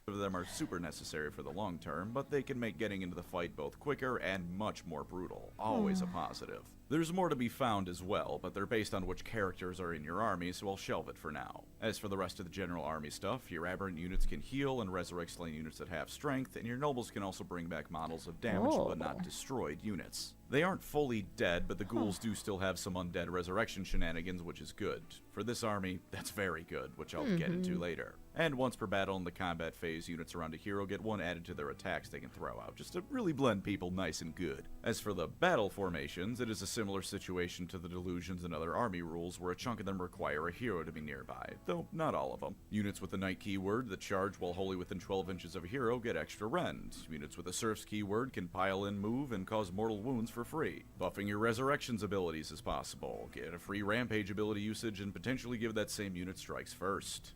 of them are super necessary for the long term, but they can make getting into the fight both quicker and much more brutal. Always a positive. There's more to be found as well, but they're based on which characters are in your army, so I'll shelve it for now. As for the rest of the general army stuff, your aberrant units can heal and resurrect slain units that have strength, and your nobles can also bring back models of damaged but not destroyed units. They aren't fully dead, but the ghouls do still have some undead resurrection shenanigans, which is good. For this army, that's very good, which I'll get into later. And once per battle in the combat phase, units around a hero get one added to their attacks they can throw out, just to really blend people nice and good. As for the battle formations, it is a similar situation to the delusions and other army rules, where a chunk of them require a hero to be nearby, though not all of them. Units with the knight keyword that charge while wholly within 12 inches of a hero get extra rend. Units with the serf's keyword can pile in move and cause mortal wounds for free. Buffing your resurrections abilities is possible. Get a free rampage ability usage and potentially give that same unit strikes first.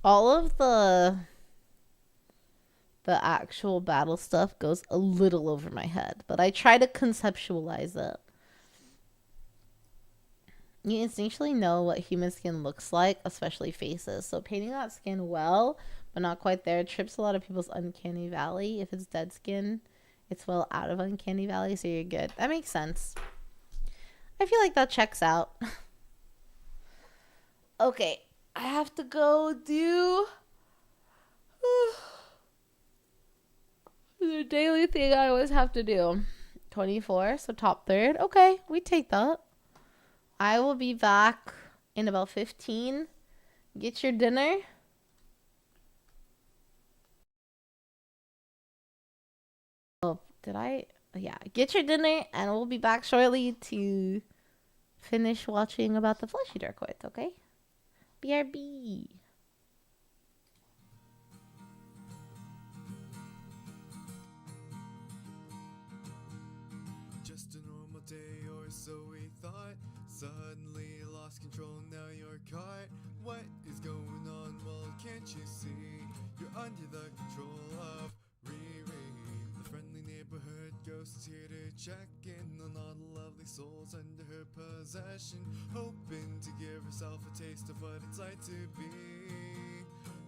All of the actual battle stuff goes a little over my head, but I try to conceptualize it. You instinctually know what human skin looks like, especially faces. So painting that skin well, but not quite there, trips a lot of people's uncanny valley. If it's dead skin, it's well out of uncanny valley, so you're good. That makes sense. I feel like that checks out. Okay, I have to go do the daily thing I always have to do. 24, so top third. Okay, we take that. I will be back in about 15. Get your dinner. Oh, did I? Yeah, get your dinner, and we'll be back shortly to finish watching about the Flesh Eater Court, okay? BRB. Just a normal day, or so we thought. Suddenly lost control, now you're caught. What is going on? Well, can't you see? You're under the control of Riri. The friendly neighborhood ghost is here to check in on all the lovely souls under her possession, hoping to give herself a taste of what it's like to be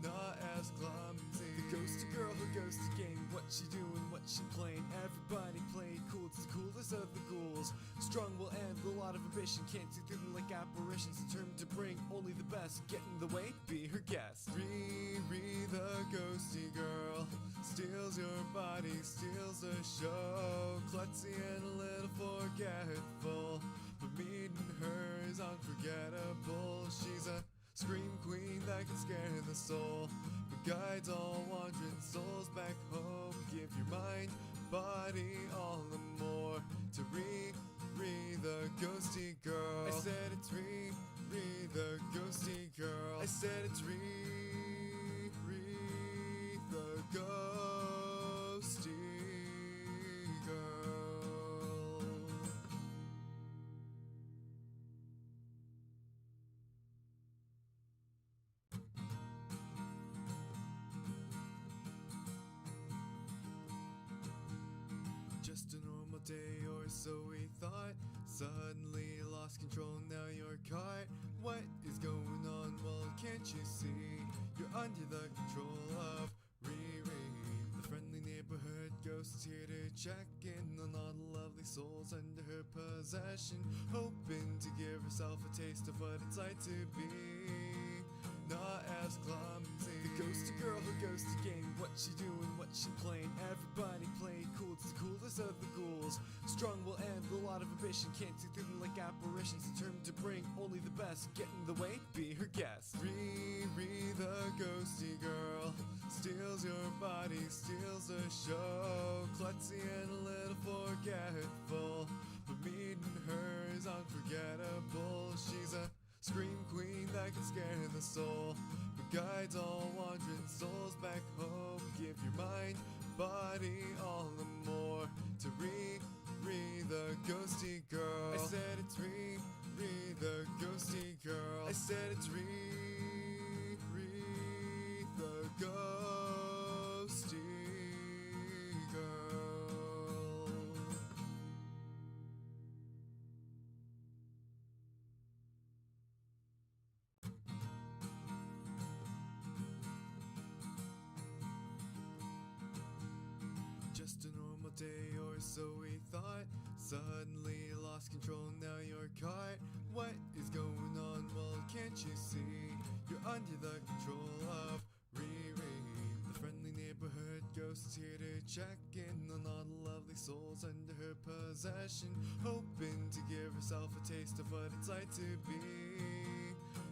not as clumsy. The ghosty girl who goes to game. What she doing, what she playing. Everybody play cool, it's the coolest of the ghouls. Strong will end, a lot of ambition. Can't see through them like apparitions. Determined to bring only the best. Get in the way, be her guest. Riri, the ghosty girl, steals your body, steals the show. Klutzy and a little forgetful, but meeting her is unforgettable. She's a scream queen that can scare the soul, but guides all wandering souls back home. Give your mind, body, all and more to Riri, the ghosty girl. I said it's Riri, the ghosty girl. I said it's Riri, the ghosty girl. Just a normal day, or so we thought. Suddenly lost control, now you're caught. What is going on? Well, can't you see? You're under the control of Riri. The friendly neighborhood ghost is here to check in on all the lovely souls under her possession, hoping to give herself a taste of what it's like to be not as clumsy. The ghosty girl who goes to game. What she doing, what she playing. Everybody play cool, it's the coolest of the ghouls. Strong will end, a lot of ambition. Can't see through them like apparitions. Determined to bring only the best. Get in the way, be her guest. Riri, the ghosty girl, steals your body, steals the show. Klutzy and a little forgetful, but meeting her is unforgettable. She's a scream queen that can scare the soul, but guides all wandering souls back home. Give your mind, body, all and more to Riri, the ghosty girl. I said it's Riri, the ghosty girl. I said it's Riri, the ghosty girl. Just a normal day, or so we thought. Suddenly lost control, now you're caught. What is going on? Well, can't you see? You're under the control of Riri. The friendly neighborhood ghost is here to check in on all the lovely souls under her possession, hoping to give herself a taste of what it's like to be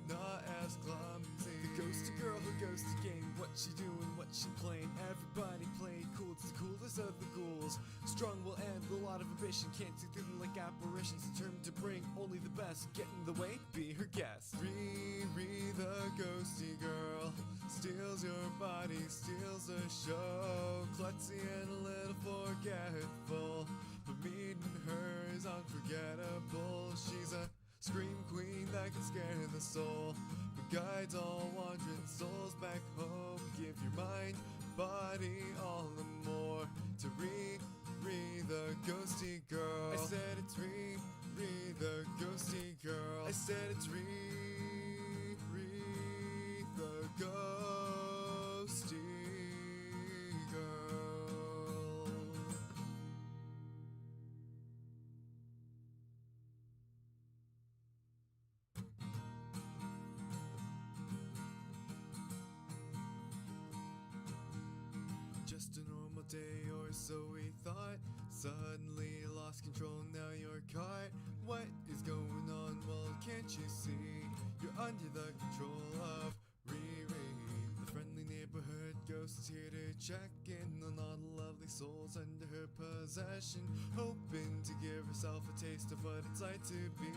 not as clumsy. The ghosty girl who goes to game. What she doing, what she playing. Everybody play cool, it's the coolest of the ghouls. Strong will end, a lot of ambition. Can't see through them like apparitions. Determined to bring only the best. Get in the way, be her guest. Riri, the ghosty girl, steals your body, steals the show. Klutzy and a little forgetful, but meeting her is unforgettable. She's a scream queen that can scare the soul, but guides all wandering souls back home. Give your mind, body, all and more to Riri, the ghosty girl. I said it's Riri, the ghosty girl. I said it's Riri, the ghosty girl. Just a normal day or so we thought. Suddenly lost control, now you're caught. What is going on? Well, can't you see? You're under the control of Riri. The friendly neighborhood ghost is here to check in on all the lovely souls under her possession, hoping to give herself a taste of what it's like to be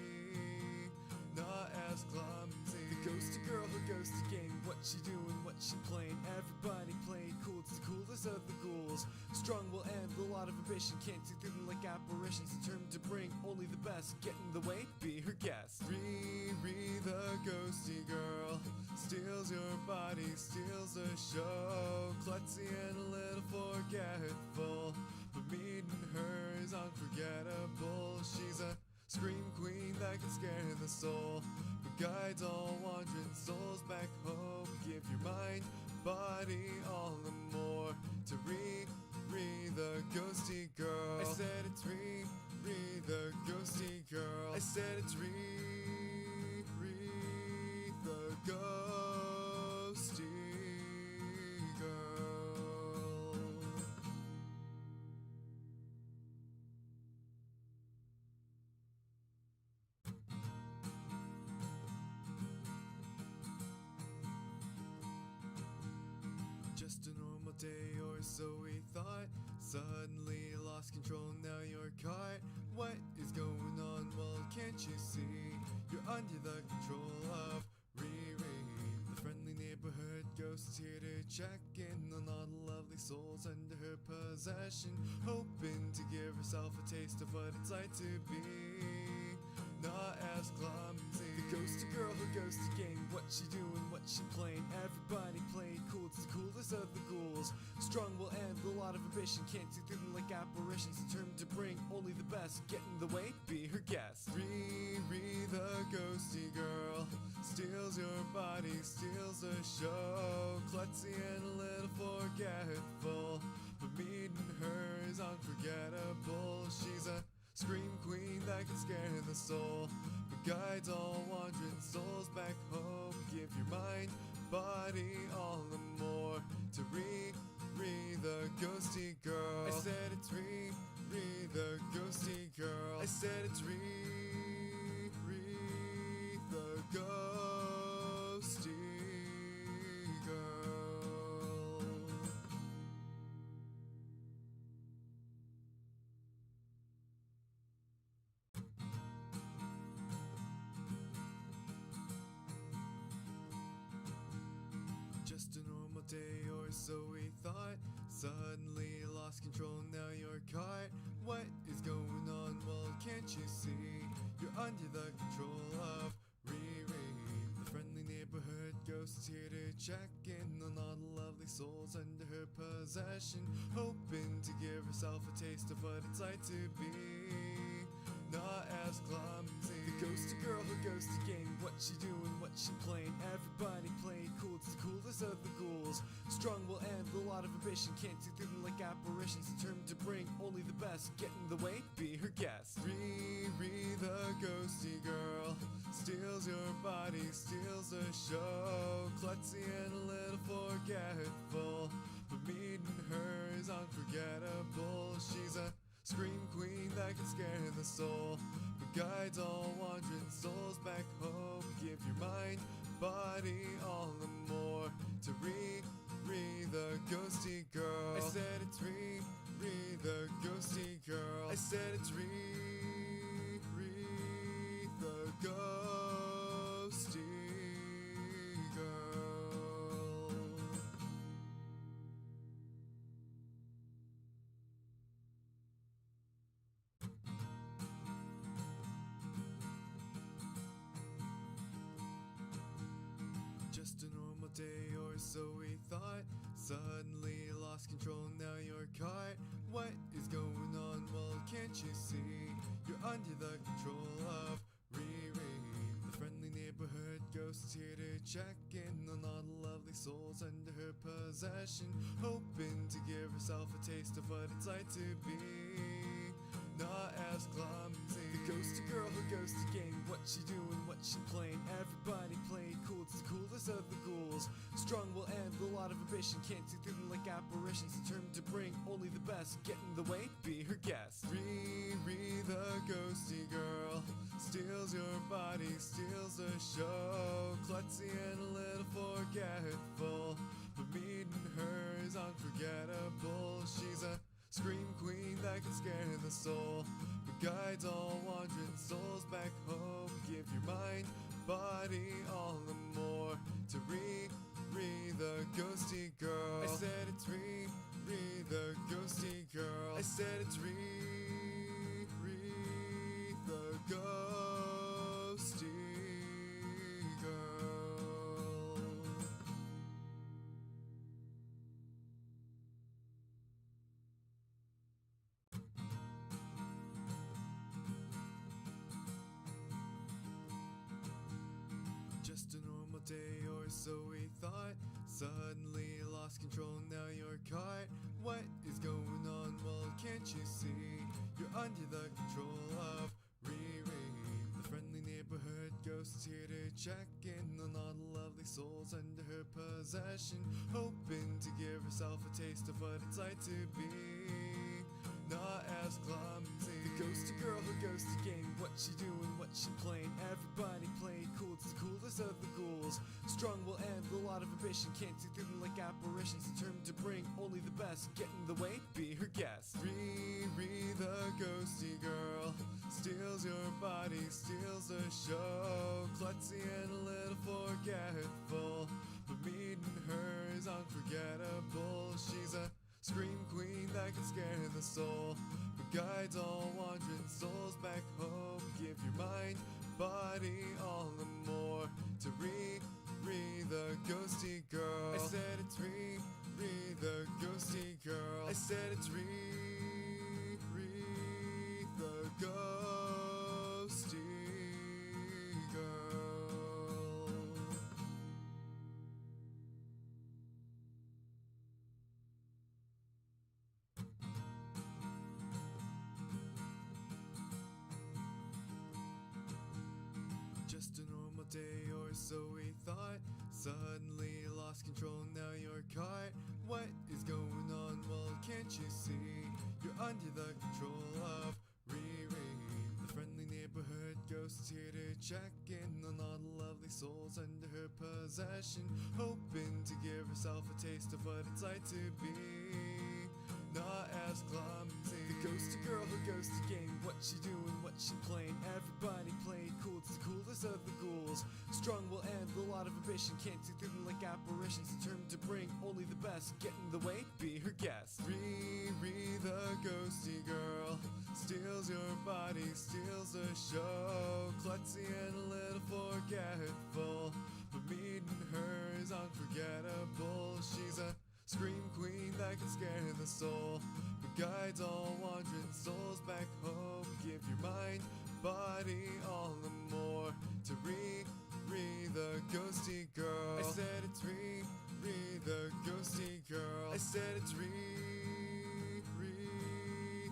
not as clumsy. The ghosty girl who goes to game. What she doing, what she playing. Everybody playing cool, it's the coolest of the ghouls. Strong will end, a lot of ambition. Can't see through them like apparitions. Determined to bring only the best. Get in the way, be her guest. Riri, the ghosty girl, steals your body, steals the show. Klutzy and a little forgetful, but meeting her is unforgettable. She's a scream queen that can scare the soul, but guides all wandering souls back home. Give your mind, body, all the more to Riri, the ghosty girl. I said it's Riri, the ghosty girl. I said it's Riri, the ghosty girl. Just a normal day or so we thought. Suddenly lost control, now you're caught. What is going on? Well, can't you see? You're under the control of Riri. The friendly neighborhood ghost is here to check in on all the lovely souls under her possession, hoping to give herself a taste of what it's like to be not as clumsy. The ghosty girl who goes to game. What she doing, what she playing. Everybody playing cool, it's the coolest of the ghouls. Strong will end, a lot of ambition. Can't see through them like apparitions. Determined to bring only the best. Get in the way, be her guest. Riri, the ghosty girl, steals your body, steals the show. Klutzy and a little forgetful, but meeting her is unforgettable. She's a scream queen that can scare the soul, but guides all wandering souls back home. Give your mind, body, all the more to Riri, the ghosty girl. I said it's Riri, the ghosty girl. I said it's Riri, the ghosty girl. Just a normal day or so we thought. Suddenly lost control, now you're caught. What is going on? Well, can't you see? You're under the control of Riri. The friendly neighborhood ghost is here to check in on all the lovely souls under her possession, hoping to give herself a taste of what it's like to be not as clumsy. The ghosty girl who goes to game. What she doing, what she playing. Everybody playing cool, it's the coolest of the ghouls. Strong will end, a lot of ambition. Can't see through them like apparitions. Determined to bring only the best. Get in the way, be her guest. Riri, the ghosty girl, steals your body, steals the show. Klutzy and a little forgetful, but meeting her is unforgettable. She's a scream queen that can scare the soul, but guides all wandering souls back home. Give your mind, body, all the more to Riri, the ghosty girl. I said it's Riri, the ghosty girl. I said it's Riri, the ghosty girl. Just a normal day or so we thought. Suddenly lost control, now you're caught. What is going on? Well, can't you see? You're under the control of Riri. The friendly neighborhood ghost is here to check in on all the lovely souls under her possession, hoping to give herself a taste of what it's like to be not as clumsy. The ghosty girl who goes to game. What she doing, what she playing. Everybody playing cool, it's the coolest of the ghouls. Strong will end, a lot lot of ambition, can't see through them like apparitions. Determined to bring only the best, get in the way, be her guest. Riri, the ghosty girl, steals your body, steals the show. Klutzy and a little forgetful, but meeting her is unforgettable. She's a scream queen that can scare the soul, but guides all wandering souls back home. Give your mind, body, all the more to Riri, the ghosty girl. I said it's Riri, the ghosty girl. I said it's Riri, the ghosty girl. Just a normal day or so we thought. Suddenly lost control, now you're caught. What is going on? Well, can't you see? You're under the control of Riri. The friendly neighborhood ghost is here to check in on all the lovely souls under her possession, hoping to give herself a taste of what it's like to be not as clumsy. The ghosty girl who goes to game. What she doing, what she playing. Everybody play cool, it's the coolest of the ghouls. Strong will end, a lot of ambition, can't see through them like apparitions. Determined to bring only the best, get in the way, be her guest. Riri, the ghosty girl, steals your body, steals the show. Klutzy and a little forgetful, but meeting her is unforgettable. She's a scream queen that can scare the soul, but guides all wandering souls back home. Give your mind, body, all the more to Riri, the ghosty girl. I said it's Riri, the ghosty girl. I said it's Riri, the ghosty girl. Just a normal day or so we thought. Suddenly lost control, now you're caught. What is going on? Well, can't you see? You're under the control of Riri. The friendly neighborhood ghost is here to check in on all the lovely souls under her possession, hoping to give herself a taste of what it's like to be not as clumsy. The ghosty girl who goes to game. What she doing, what she playing. Everybody play cool, it's the coolest of the ghouls. Strong will end, a lot of ambition, can't see through them like apparitions. Determined to bring only the best, get in the way, be her guest. Riri, the ghosty girl, steals your body, steals the show. Klutzy and a little forgetful, but meeting her is unforgettable. She's a scream queen that can scare the soul, but guides all wandering souls back home. Give your mind, body, all the more to Riri, the ghosty girl. I said it's Riri, the ghosty girl. I said it's Riri,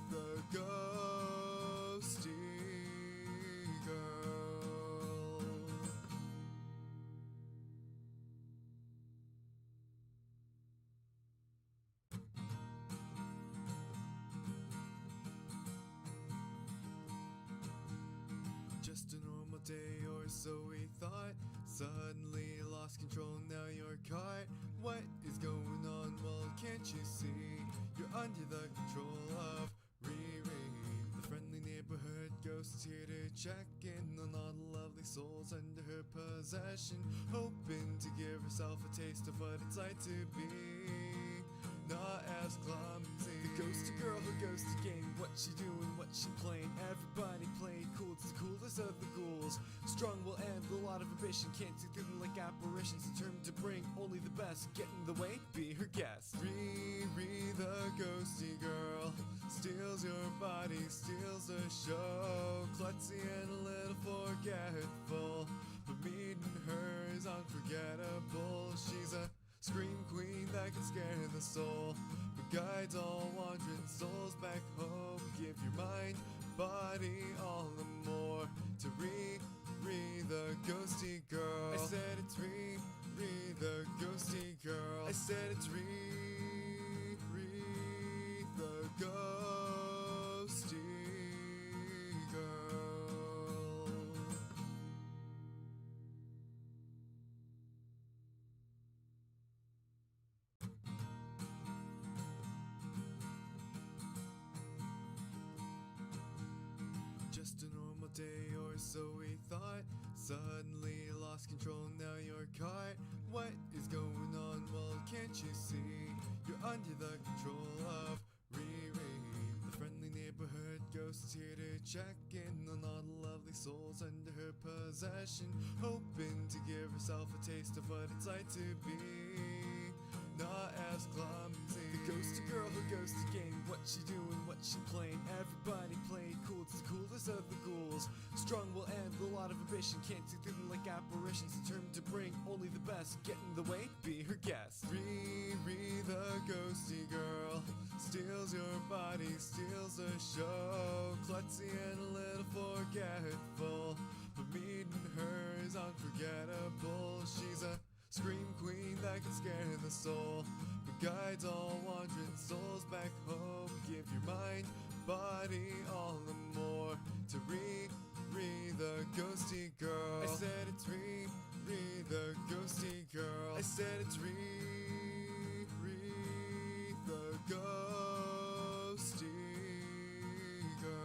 the ghosty girl. Just a normal day or so we thought. Suddenly lost control, now you're caught. What is going on? Well, can't you see? You're under the control of Riri. The friendly neighborhood ghost is here to check in on all the lovely souls under her possession, hoping to give herself a taste of what it's like to be not as clumsy. The ghosty girl who goes to game. What she doing, what she playing. Everybody play cool, it's the coolest of the ghouls. Strong will end, a lot of ambition, can't see through them like apparitions. Determined to bring only the best, get in the way, be her guest. Riri, the ghosty girl, steals your body, steals the show. Klutzy and a little forgetful, but meeting her is unforgettable. She's a scream queen that can scare the soul, but guides all wandering souls back home. Give your mind, body, all the more to Riri, the ghosty girl. I said it's Riri, the ghosty girl. I said it's Riri, the ghosty girl. Just a normal day or so we thought. Suddenly lost control, now you're caught. What is going on? Well, can't you see? You're under the control of Riri. The friendly neighborhood ghost is here to check in on all the lovely souls under her possession, hoping to give herself a taste of what it's like to be not as clumsy. The ghosty girl who goes to game. What she doing, what she playing. Everybody playing cool, it's the coolest of the ghouls. Strong will end, a lot of ambition. Can't see through them like apparitions. Determined to bring only the best. Get in the way, be her guest. Riri, the ghosty girl, steals your body, steals the show. Klutzy and a little forgetful, but meeting her is unforgettable. She's a scream queen that can scare the soul, but guides all wandering souls back home. Give your mind, body, all the more to Riri, the ghosty girl. I said it's Riri, the ghosty girl. I said it's Riri, the ghosty girl.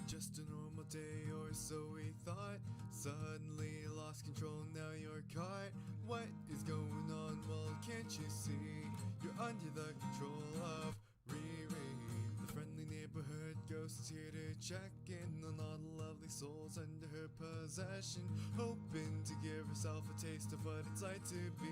Just a normal day or so we thought. Suddenly lost control, now you're caught. What is going on? Well, can't you see? You're under the control of Riri. The friendly neighborhood ghost is here to check in on all the lovely souls under her possession, hoping to give herself a taste of what it's like to be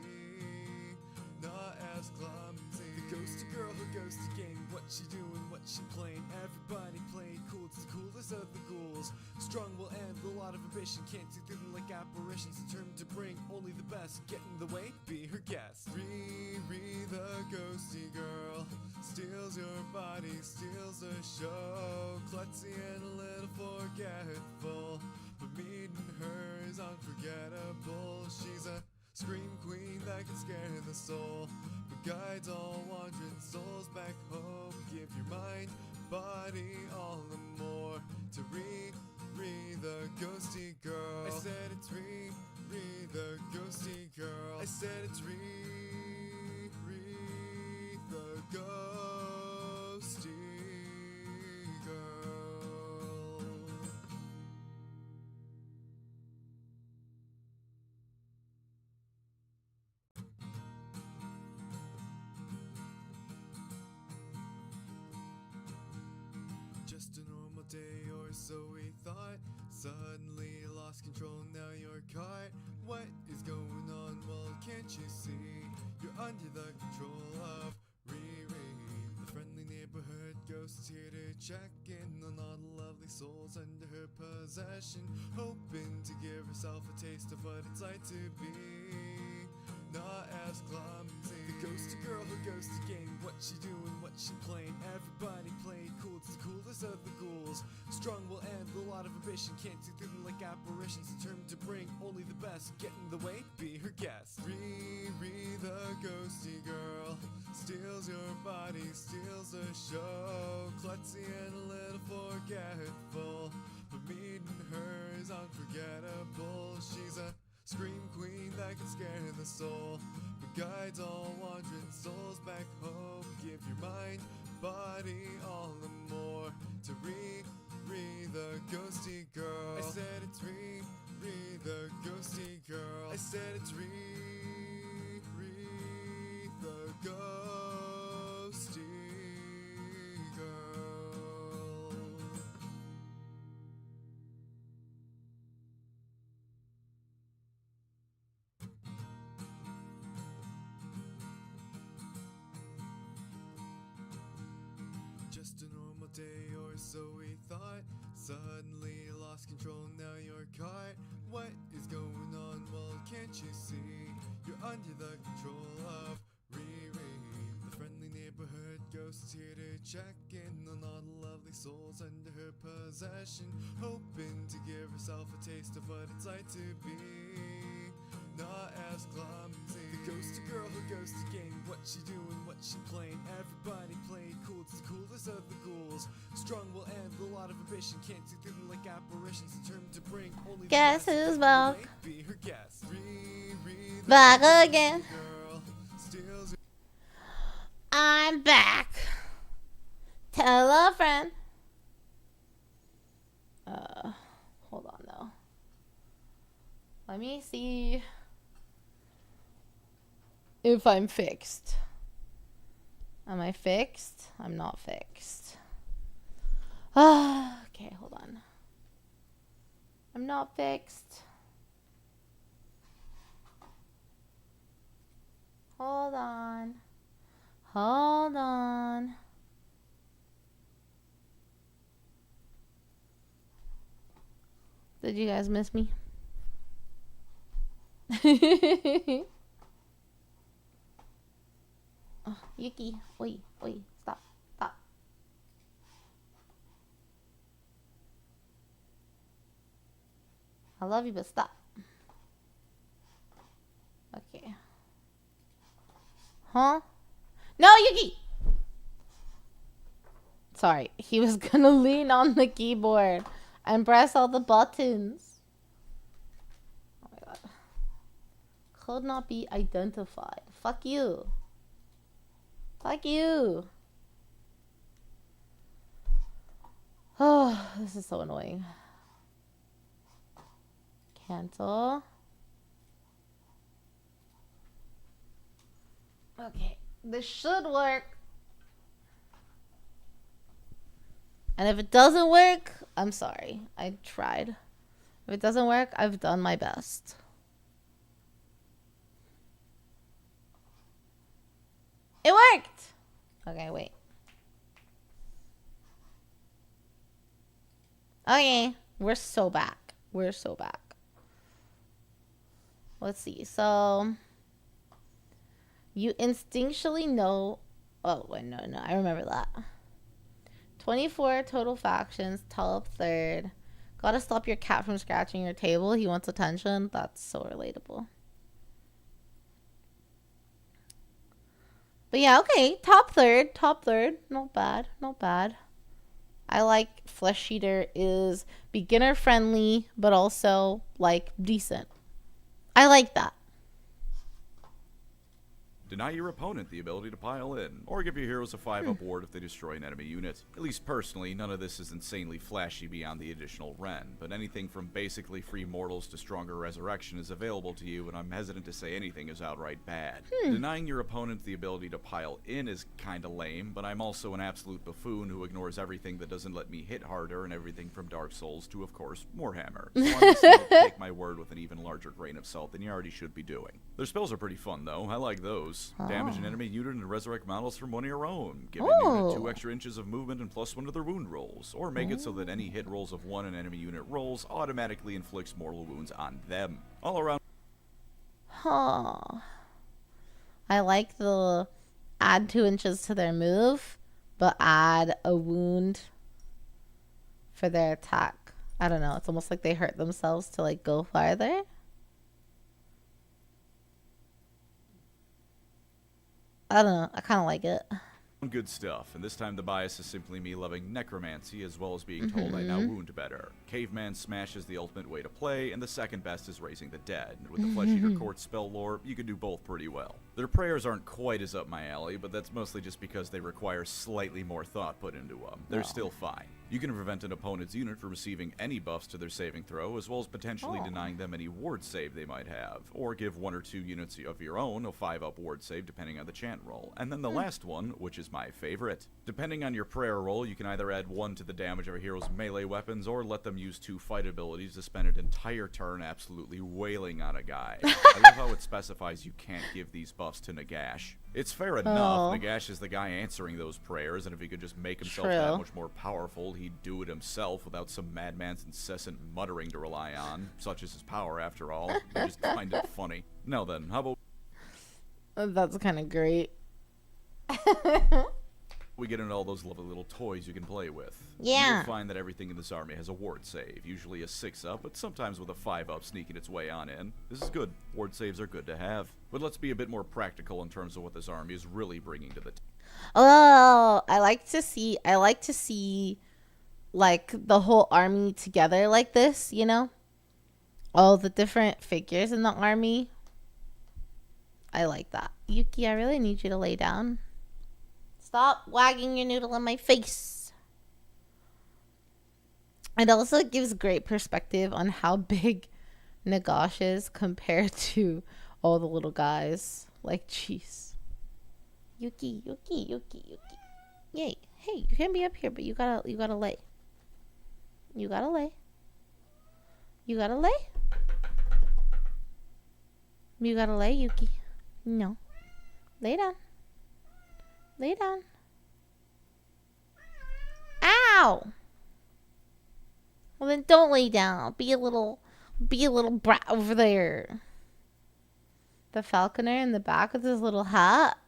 not as clumsy. The ghosty girl who goes to game. What she doing, what she playing. Everybody playing cool, it's the coolest of the ghouls. Strong will end, a lot of ambition. Can't see through them like apparitions. Determined to bring only the best. Get in the way, be her guest. Riri, the ghosty girl, steals your body, steals the show. Klutzy and a little forgetful, but meeting her is unforgettable. She's a scream queen that can scare the soul, but guides all wandering souls back home. Give your mind, body, all the more to Riri, the ghosty girl. I said it's Riri, the ghosty girl. I said it's Riri, the ghosty girl. Just a normal day or so we thought. Suddenly lost control, now you're caught. What is going on? Well, can't you see? You're under the control of Riri. The friendly neighborhood ghost is here to check in on all the lovely souls under her possession, hoping to give herself a taste of what it's like to be not as clumsy. The ghosty girl who goes to game. What she doing, what she playing. Everybody playing cool, it's the coolest of the ghouls. Strong will end, a lot of ambition. Can't see through them like apparitions. Determined to bring only the best. Get in the way, be her guest. Riri, the ghosty girl, steals your body, steals the show. Klutzy and a little forgetful, but meeting her is unforgettable. She's a scream queen that can scare the soul, but guides all wandering souls back home. Give your mind, body, all the more to Riri, the ghosty girl. I said it's Riri, the ghosty girl. I said it's Riri, the ghosty girl. Just a normal day or so we thought. Suddenly lost control, now you're caught. What is going on? Well, can't you see? You're under the control of Riri. checking on all the lovely souls under her possession, hoping to give herself a taste of what it's like to be not as clumsy. The ghosty girl who goes to game, what she doing, what she playing. Everybody play cool, it's the coolest of the ghouls. Strong will end, a lot of ambition, can't see through them like apparitions, determined to bring only Guess the best. who's back? Might be her guess. Riri, the Back ghosty again. girl, steals her I'm back. Tell a friend. Hold on though. Let me see if I'm fixed. Am I fixed? I'm not fixed. Okay, hold on. I'm not fixed. Hold on. Hold on. Did you guys miss me? Oh, Yuki, oi, stop, stop. I love you, but stop. Okay. Huh? No, Yuki! Sorry, he was gonna lean on the keyboard and press all the buttons. Oh my god. Could not be identified. Fuck you. Fuck you. Oh, this is so annoying. Cancel. Okay, this should work. And if it doesn't work, I'm sorry. I tried. If it doesn't work, I've done my best. It worked! Okay, wait. Okay, we're so back. We're so back. Let's see. So, you instinctually know... Oh, wait, no, I remember that. 24 total factions, top third. Gotta stop your cat from scratching your table. He wants attention. That's so relatable. But yeah, okay. Top third. Not bad. Not bad. I like Flesh Eater is beginner friendly, but also like decent. I like that. Deny your opponent the ability to pile in, or give your heroes a 5-up ward if they destroy an enemy unit. At least personally, none of this is insanely flashy beyond the additional Ren, but anything from basically free mortals to stronger resurrection is available to you, and I'm hesitant to say anything is outright bad. Denying your opponent the ability to pile in is kinda lame, but I'm also an absolute buffoon who ignores everything that doesn't let me hit harder and everything from Dark Souls to, of course, Warhammer. So honestly, take my word with an even larger grain of salt than you already should be doing. Their spells are pretty fun though, I like those. Damage an enemy unit and resurrect models from one of your own. Give a unit 2 extra inches of movement and +1 to their wound rolls. Or make it so that any hit rolls of 1 an enemy unit rolls automatically inflicts mortal wounds on them. All around. Huh. I like the add 2 inches to their move, but add a wound for their attack. I don't know. It's almost like they hurt themselves to like go farther. I don't know. I kind of like it. Good stuff, and this time the bias is simply me loving necromancy as well as being told I now wound better. Caveman Smash is the ultimate way to play, and the second best is Raising the Dead. And with the Flesh Eater Court spell lore, you can do both pretty well. Their prayers aren't quite as up my alley, but that's mostly just because they require slightly more thought put into them. They're still fine. You can prevent an opponent's unit from receiving any buffs to their saving throw, as well as potentially denying them any ward save they might have, or give 1 or 2 units of your own a 5-up ward save depending on the chant roll. And then the last one, which is my favorite. Depending on your prayer roll, you can either add 1 to the damage of a hero's melee weapons, or let them use 2 fight abilities to spend an entire turn absolutely wailing on a guy. I love how it specifies you can't give these buffs to Nagash. It's fair enough, Nagash is the guy answering those prayers, and if he could just make himself that much more powerful, he'd do it himself without some madman's incessant muttering to rely on. Such is his power, after all. I just find it funny. Now then, how about... That's kind of great. We get into all those lovely little toys you can play with. Yeah. You'll find that everything in this army has a ward save, usually a 6-up, but sometimes with a 5-up sneaking its way on in. This is good. Ward saves are good to have. But let's be a bit more practical in terms of what this army is really bringing to the Oh, I like to see like the whole army together like this, you know? All the different figures in the army. I like that. Yuki, I really need you to lay down. Stop wagging your noodle in my face. It also gives great perspective on how big Nagash is compared to all the little guys. Like, jeez. Yuki. Yay. Hey, you can be up here, but you gotta lay. You gotta lay. You gotta lay? You gotta lay, Yuki. No. Lay down. Lay down. Ow! Well then don't lay down. Be a little brat over there. The falconer in the back with his little hat.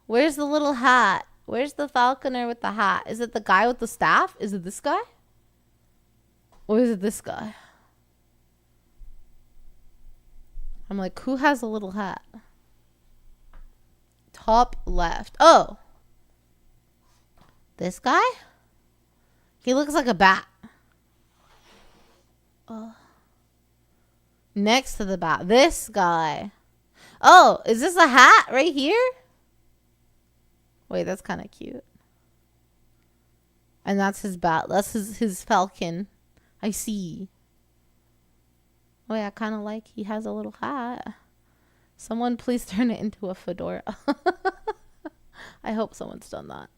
Where's the little hat? Where's the falconer with the hat? Is it the guy with the staff? Is it this guy? Or is it this guy? I'm like, who has a little hat? Top left. Oh. This guy? He looks like a bat. Oh. Next to the bat. This guy. Oh, is this a hat right here? Wait, that's kind of cute. And that's his bat. That's his falcon. I see. Wait, I kind of like he has a little hat. Someone please turn it into a fedora. I hope someone's done that.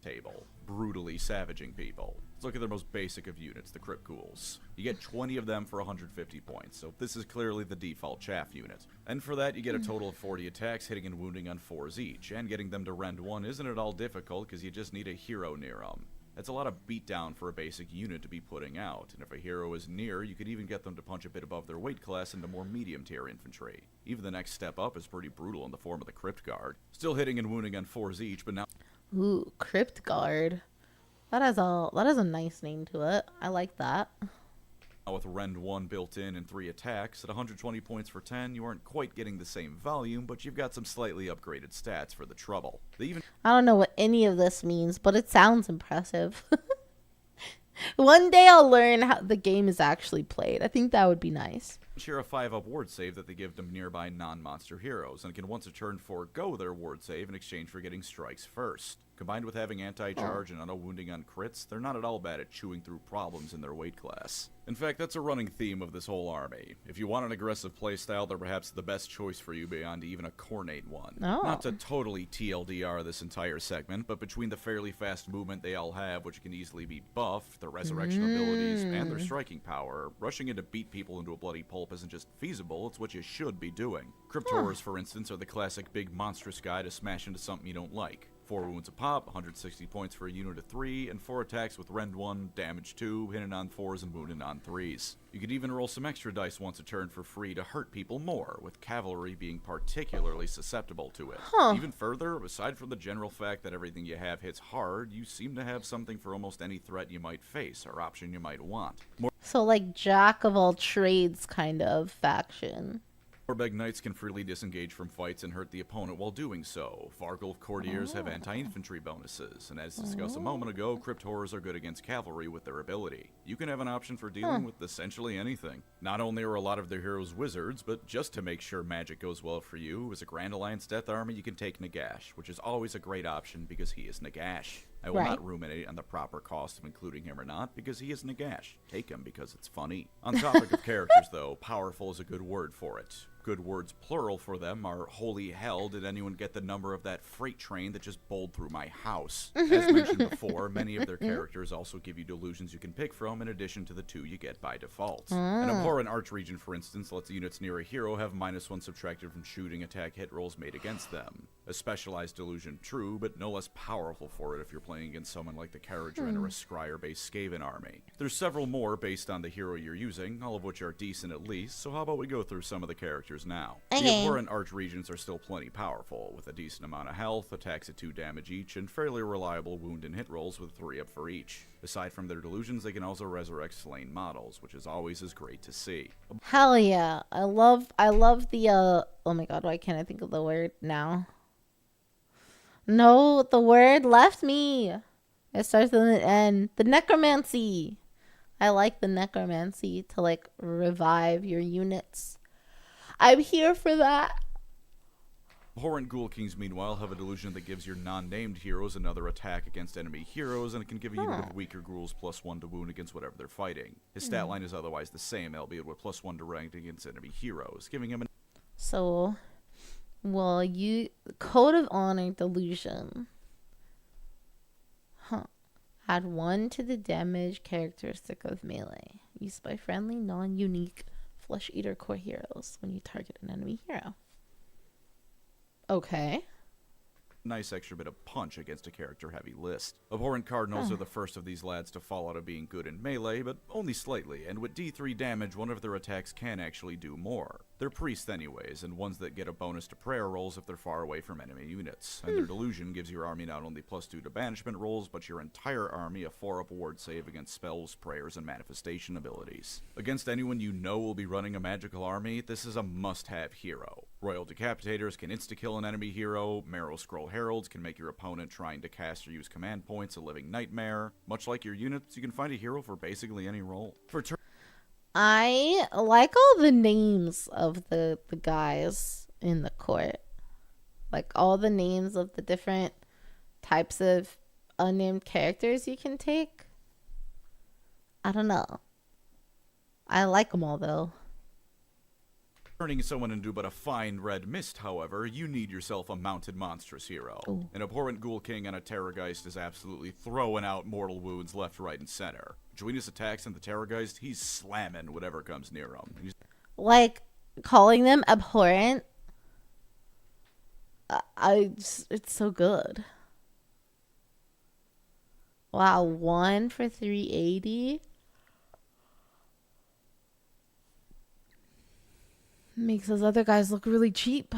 table, brutally savaging people. Let's look at their most basic of units, the Crypt Ghouls. You get 20 of them for 150 points, so this is clearly the default chaff unit. And for that, you get a total of 40 attacks, hitting and wounding on 4s each, and getting them to rend 1 isn't at all difficult because you just need a hero near them. That's a lot of beatdown for a basic unit to be putting out, and if a hero is near, you could even get them to punch a bit above their weight class into more medium-tier infantry. Even the next step up is pretty brutal in the form of the Crypt Guard. Still hitting and wounding on 4s each, but now... Ooh, Crypt Guard. That has a nice name to it. I like that. With Rend 1 built in and 3 attacks, at 120 points for 10, you aren't quite getting the same volume, but you've got some slightly upgraded stats for the trouble. They even I don't know what any of this means, but it sounds impressive. One day I'll learn how the game is actually played. I think that would be nice. share a 5-up ward save that they give to nearby non-monster heroes, and can once a turn forego their ward save in exchange for getting strikes first. Combined with having anti-charge and auto-wounding on crits, they're not at all bad at chewing through problems in their weight class. In fact, that's a running theme of this whole army. If you want an aggressive playstyle, they're perhaps the best choice for you beyond even a Cornate one. Oh. Not to totally TLDR this entire segment, but between the fairly fast movement they all have, which can easily be buffed, their resurrection abilities, and their striking power, rushing in to beat people into a bloody pulp isn't just feasible, it's what you should be doing. Crypt Horrors, for instance, are the classic big monstrous guy to smash into something you don't like. 4 wounds a pop, 160 points for a unit of 3, and 4 attacks with Rend 1, Damage 2, hitting on 4s and wounding on 3s. You could even roll some extra dice once a turn for free to hurt people more, with Cavalry being particularly susceptible to it. Even further, aside from the general fact that everything you have hits hard, you seem to have something for almost any threat you might face, or option you might want. So like jack of all trades kind of faction. Morbeg Knights can freely disengage from fights and hurt the opponent while doing so. Vargulf Courtiers have anti-infantry bonuses, and as discussed a moment ago, Crypt Horrors are good against cavalry with their ability. You can have an option for dealing with essentially anything. Not only are a lot of their heroes wizards, but just to make sure magic goes well for you, as a Grand Alliance Death Army you can take Nagash, which is always a great option because he is Nagash. I will not ruminate on the proper cost of including him or not, because he is Nagash. Take him because it's funny. On topic of characters, though, powerful is a good word for it. Good words plural for them are holy hell, did anyone get the number of that freight train that just bowled through my house? As mentioned before, many of their characters also give you delusions you can pick from in addition to the 2 you get by default. An Abhorrent Archregent, for instance, lets units near a hero have -1 subtracted from shooting attack hit rolls made against them. A specialized delusion, true, but no less powerful for it if you're playing against someone like the Kharadron or a Scryer-based Skaven army. There's several more based on the hero you're using, all of which are decent at least, so how about we go through some of the characters now. The abhorrent archregents are still plenty powerful, with a decent amount of health, attacks at 2 damage each, and fairly reliable wound and hit rolls with 3 up for each. Aside from their delusions, they can also resurrect slain models, which is always as great to see. Hell yeah. I love the, oh my god, why can't I think of the word now? No, the word left me. It starts with an N. The necromancy. I like the necromancy to like revive your units. I'm here for that. Abhorrent Ghoul Kings, meanwhile, have a delusion that gives your non-named heroes another attack against enemy heroes, and it can give a unit of weaker ghouls +1 to wound against whatever they're fighting. His stat line is otherwise the same, albeit with +1 to rank against enemy heroes, giving him an... So, well, Code of Honor delusion. Add 1 to the damage characteristic of melee. Used by friendly, non-unique Flesh Eater core heroes when you target an enemy hero. Okay. nice extra bit of punch against a character-heavy list. Abhorrent Cardinals are the first of these lads to fall out of being good in melee, but only slightly, and with D3 damage, one of their attacks can actually do more. They're priests anyways, and ones that get a bonus to prayer rolls if they're far away from enemy units, and their delusion gives your army not only +2 to banishment rolls, but your entire army a 4-up ward save against spells, prayers, and manifestation abilities. Against anyone you know will be running a magical army, this is a must-have hero. Royal Decapitators can insta-kill an enemy hero, Marrow Scroll Heralds can make your opponent trying to cast or use command points a living nightmare. Much like your units, you can find a hero for basically any role. I like all the names of the guys in the court. Like all the names of the different types of unnamed characters you can take. I don't know. I like them all though. Turning someone into but a fine red mist, however, you need yourself a mounted monstrous hero. Ooh. An abhorrent ghoul king and a terrorgeist is absolutely throwing out mortal wounds left, right, and center. Between his attacks and the terrorgeist, he's slamming whatever comes near him. Like calling them abhorrent. It's so good. Wow, 1 for 380. Makes those other guys look really cheap.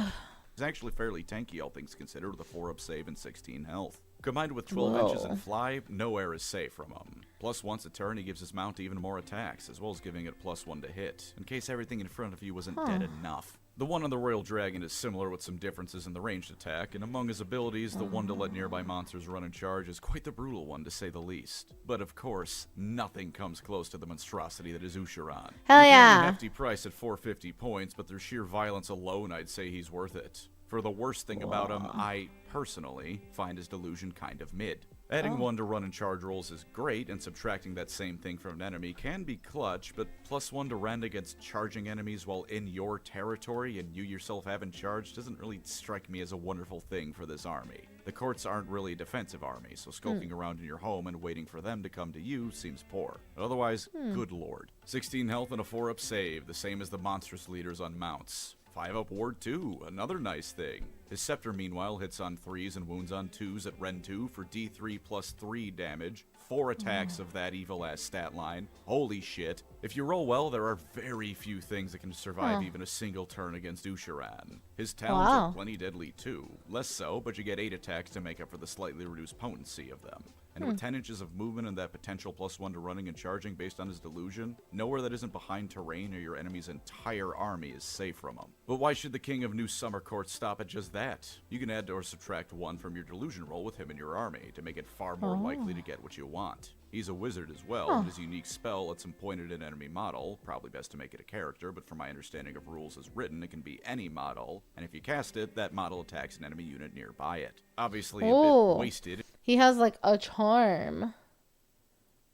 He's actually fairly tanky, all things considered, with a 4-up save and 16 health. Combined with 12 Whoa. inches and fly, no air is safe from him. Plus, once a turn, he gives his mount even more attacks, as well as giving it +1 to hit, in case everything in front of you wasn't dead enough. The one on the Royal Dragon is similar with some differences in the ranged attack, and among his abilities, the one to let nearby monsters run and charge is quite the brutal one, to say the least. But of course, nothing comes close to the monstrosity that is Usharan. Hell He's yeah. a hefty price at 450 points, but through sheer violence alone, I'd say he's worth it. For the worst thing about him, I, personally, find his delusion kind of mid. Adding 1 to run and charge rolls is great, and subtracting that same thing from an enemy can be clutch, but +1 to rend against charging enemies while in your territory and you yourself haven't charged doesn't really strike me as a wonderful thing for this army. The courts aren't really a defensive army, so skulking around in your home and waiting for them to come to you seems poor. But otherwise, good lord. 16 health and a 4-up save, the same as the monstrous leaders on mounts. 5-up ward 2, another nice thing. His scepter, meanwhile, hits on 3s and wounds on 2s at Ren 2 for D3 +3 damage. 4 attacks of that evil-ass stat line. Holy shit. If you roll well, there are very few things that can survive even a single turn against Usharan. His talents are plenty deadly too. Less so, but you get 8 attacks to make up for the slightly reduced potency of them. And with 10 inches of movement and that potential +1 to running and charging based on his delusion, nowhere that isn't behind terrain or your enemy's entire army is safe from him. But why should the King of New Summer Court stop at just that? You can add or subtract 1 from your delusion roll with him in your army to make it far more likely to get what you want. He's a wizard as well, and his unique spell lets him point at an enemy model, probably best to make it a character, but from my understanding of rules as written, it can be any model, and if you cast it, that model attacks an enemy unit nearby it. Obviously a bit wasted. He has like a charm.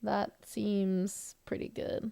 That seems pretty good.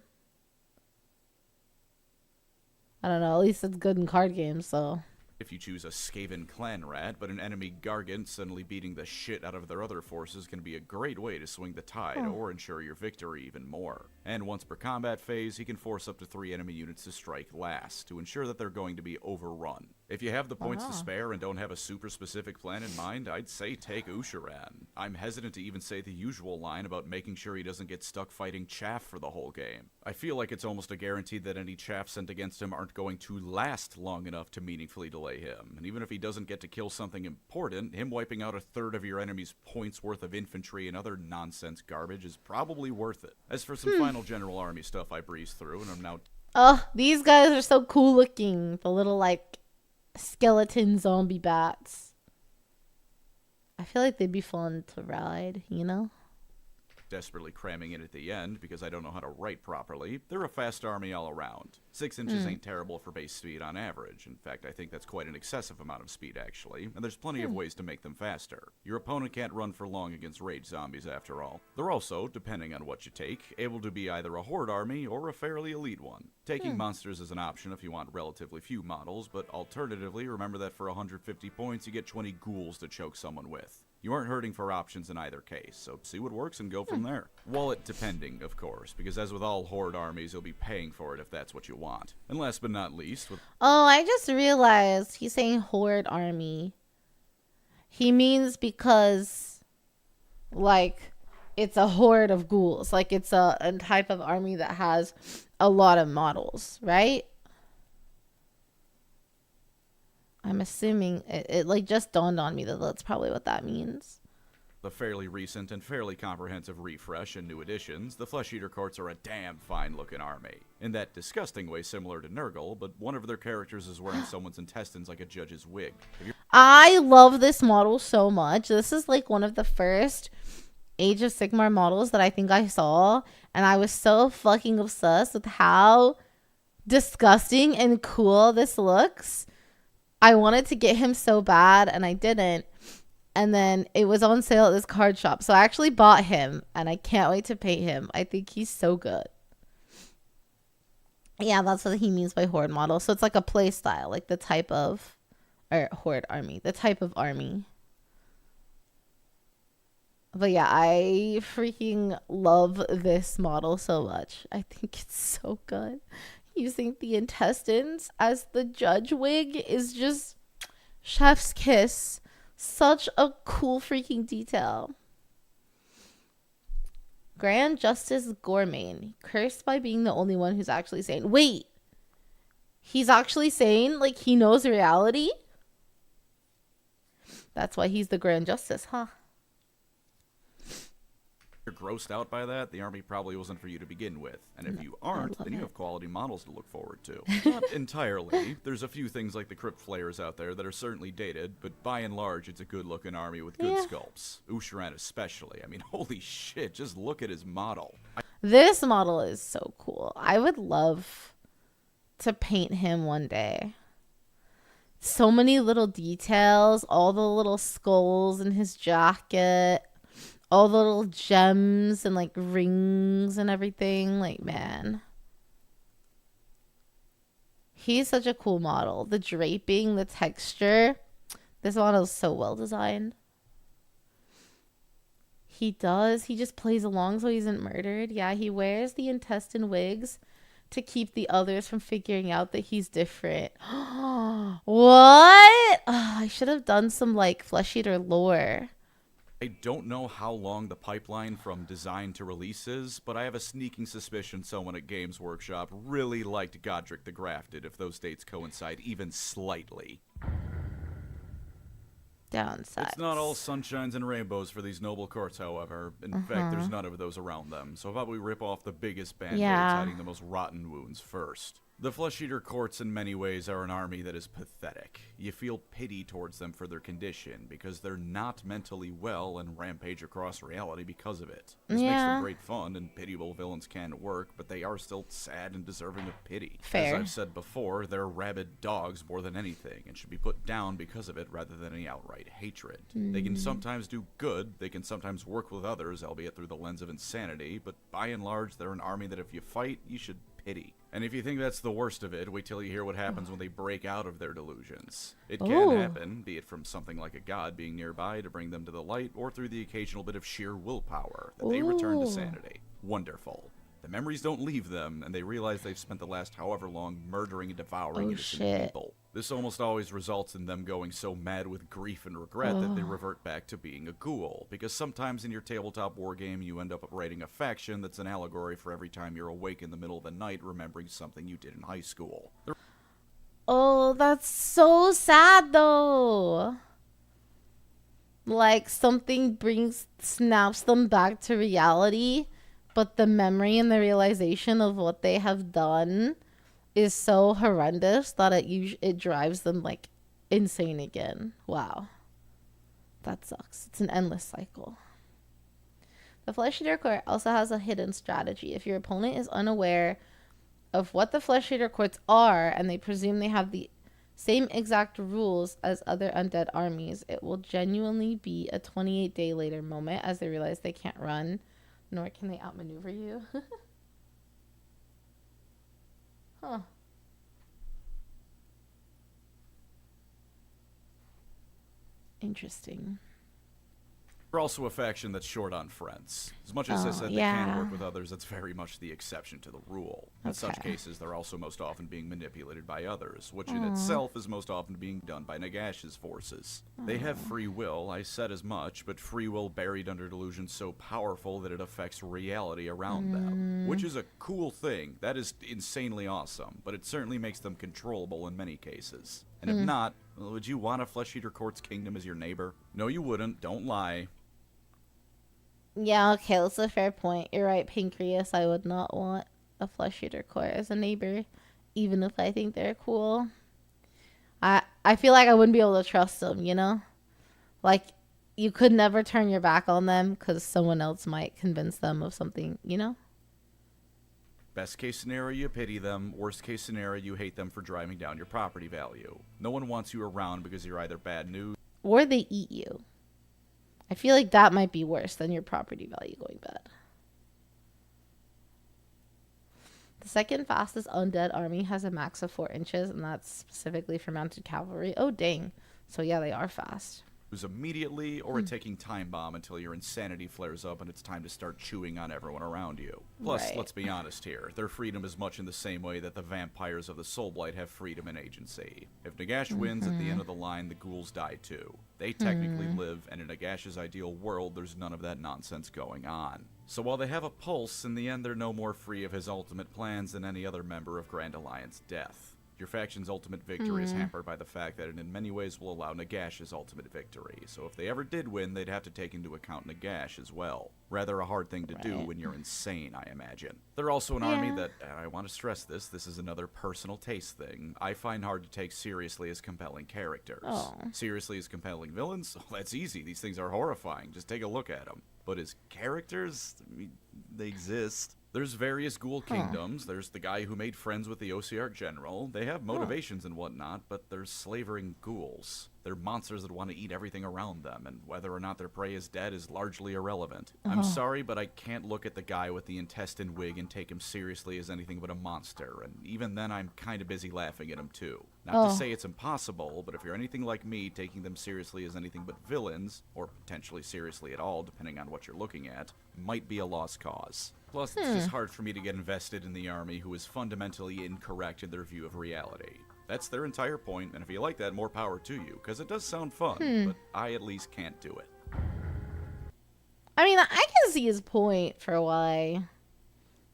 I don't know, at least it's good in card games, so. If you choose a Skaven clan rat, but an enemy Gargant suddenly beating the shit out of their other forces can be a great way to swing the tide or ensure your victory even more. And once per combat phase, he can force up to 3 enemy units to strike last to ensure that they're going to be overrun. If you have the points to Wow. spare and don't have a super specific plan in mind, I'd say take Usharan. I'm hesitant to even say the usual line about making sure he doesn't get stuck fighting chaff for the whole game. I feel like it's almost a guarantee that any chaff sent against him aren't going to last long enough to meaningfully delay him, and even if he doesn't get to kill something important, him wiping out a third of your enemy's points worth of infantry and other nonsense garbage is probably worth it. As for some final general army stuff I breezed through, and I'm now Oh, these guys are so cool looking. The little, like, skeleton zombie bats. I feel like they'd be fun to ride, you know? desperately cramming in at the end because I don't know how to write properly, they're a fast army all around. 6 inches ain't terrible for base speed on average. In fact, I think that's quite an excessive amount of speed, actually, and there's plenty of ways to make them faster. Your opponent can't run for long against rage zombies, after all. They're also, depending on what you take, able to be either a horde army or a fairly elite one. Taking monsters is an option if you want relatively few models, but alternatively, remember that for 150 points, you get 20 ghouls to choke someone with. You aren't hurting for options in either case, so see what works and go from there. Wallet depending, of course, because as with all horde armies, you'll be paying for it if that's what you want. And last but not least, with Oh, I just realized he's saying horde army. He means because, like, it's a horde of ghouls. Like, it's a type of army that has a lot of models, right? I'm assuming it like just dawned on me that that's probably what that means. the fairly recent and fairly comprehensive refresh and new additions, the Flesh Eater Courts are a damn fine-looking army. In that disgusting way similar to Nurgle, but one of their characters is wearing someone's intestines like a judge's wig. Have you I love this model so much. This is like one of the first Age of Sigmar models that I think I saw, and I was so fucking obsessed with how disgusting and cool this looks. I wanted to get him so bad, and I didn't. And then it was on sale at this card shop, so I actually bought him, and I can't wait to paint him. I think he's so good. Yeah, that's what he means by horde model. So it's like a play style, like the type of, or horde army, the type of army. But yeah, I freaking love this model so much. I think it's so good. Using the intestines as the judge wig is just chef's kiss. Such a cool freaking detail. Grand Justice Gormain, cursed by being the only one who's actually sane. Wait, he's actually sane? Like, he knows reality? That's why he's the Grand Justice, huh? You're grossed out by that, the army probably wasn't for you to begin with. And if you aren't, then you have quality models to look forward to. Not entirely. There's a few things like the Crypt Flayers out there that are certainly dated, but by and large, it's a good-looking army with good sculpts. Usharan especially. I mean, holy shit, just look at his model. This model is so cool. I would love to paint him one day. So many little details, all the little skulls in his jacket, all the little gems and like rings and everything. Like, man, he's such a cool model. The draping, the texture, this model is so well designed. He just plays along so he isn't murdered. Yeah, he wears the intestine wigs to keep the others from figuring out that he's different. What? Oh, I should have done some like Flesh Eater lore. I don't know how long the pipeline from design to release is, but I have a sneaking suspicion someone at Games Workshop really liked Godric the Grafted if those dates coincide even slightly. Downside. It's not all sunshines and rainbows for these noble courts, however. In fact, there's none of those around them, so how about we rip off the biggest band-aids hiding the most rotten wounds first? The Flesh Eater Courts in many ways are an army that is pathetic. You feel pity towards them for their condition, because they're not mentally well and rampage across reality because of it. This makes them great fun, and pitiable villains can work, but they are still sad and deserving of pity. Fair. As I've said before, they're rabid dogs more than anything, and should be put down because of it rather than any outright hatred. They can sometimes do good, they can sometimes work with others, albeit through the lens of insanity, but by and large, they're an army that if you fight, you should pity. And if you think that's the worst of it, wait till you hear what happens when they break out of their delusions. It can happen, be it from something like a god being nearby to bring them to the light, or through the occasional bit of sheer willpower that they return to sanity. Wonderful. The memories don't leave them, and they realize they've spent the last however long murdering and devouring Oh, innocent shit. people. This almost always results in them going so mad with grief and regret that they revert back to being a ghoul, because sometimes in your tabletop wargame you end up writing a faction that's an allegory for every time you're awake in the middle of the night remembering something you did in high school. Oh, that's so sad though. Like something snaps them back to reality, but the memory and the realization of what they have done is so horrendous that it drives them like insane again. Wow. That sucks. It's an endless cycle. The Flesh Eater Court also has a hidden strategy. If your opponent is unaware of what the Flesh Eater Courts are and they presume they have the same exact rules as other undead armies, it will genuinely be a 28-day later moment as they realize they can't run, nor can they outmaneuver you. Huh. Interesting. They're also a faction that's short on friends. As much as I said they can work with others, that's very much the exception to the rule. In such cases, they're also most often being manipulated by others, which in itself is most often being done by Nagash's forces. They have free will, I said as much, but free will buried under delusion so powerful that it affects reality around them, which is a cool thing. That is insanely awesome, but it certainly makes them controllable in many cases. And if not, would you want a Flesh Eater Court's kingdom as your neighbor? No, you wouldn't. Don't lie. Yeah, okay, that's a fair point. You're right, Pancreas. I would not want a Flesh Eater Court as a neighbor, even if I think they're cool. I feel like I wouldn't be able to trust them, you know? Like, you could never turn your back on them because someone else might convince them of something, you know? Best case scenario, you pity them. Worst case scenario, you hate them for driving down your property value. No one wants you around because you're either bad news Or they eat you. I feel like that might be worse than your property value going bad. The second fastest undead army has a max of 4 inches, and that's specifically for mounted cavalry. Oh, dang. So yeah, they are fast. immediately, or a ticking time bomb until your insanity flares up and it's time to start chewing on everyone around you. Plus, Right. let's be honest here, their freedom is much in the same way that the vampires of the Soulblight have freedom and agency. If Nagash wins at the end of the line, the ghouls die too. They technically live, and in Nagash's ideal world, there's none of that nonsense going on. So while they have a pulse, in the end they're no more free of his ultimate plans than any other member of Grand Alliance Death. Your faction's ultimate victory is hampered by the fact that it in many ways will allow Nagash's ultimate victory, so if they ever did win, they'd have to take into account Nagash as well. Rather a hard thing to do Right. when you're insane, I imagine. They're also an army Yeah. that, and I want to stress this is another personal taste thing, I find hard to take seriously as compelling characters. Oh. Seriously as compelling villains? Oh, that's easy, these things are horrifying, just take a look at them. But as characters, I mean, they exist. There's various ghoul kingdoms. There's the guy who made friends with the OCR general. They have motivations and whatnot, but they're slavering ghouls. They're monsters that want to eat everything around them, and whether or not their prey is dead is largely irrelevant. I'm sorry, but I can't look at the guy with the intestine wig and take him seriously as anything but a monster, and even then I'm kind of busy laughing at him too. Not to say it's impossible, but if you're anything like me, taking them seriously as anything but villains, or potentially seriously at all, depending on what you're looking at, might be a lost cause. Plus, it's just hard for me to get invested in the army who is fundamentally incorrect in their view of reality. That's their entire point, and if you like that, more power to you, because it does sound fun, but I at least can't do it. I mean, I can see his point for why,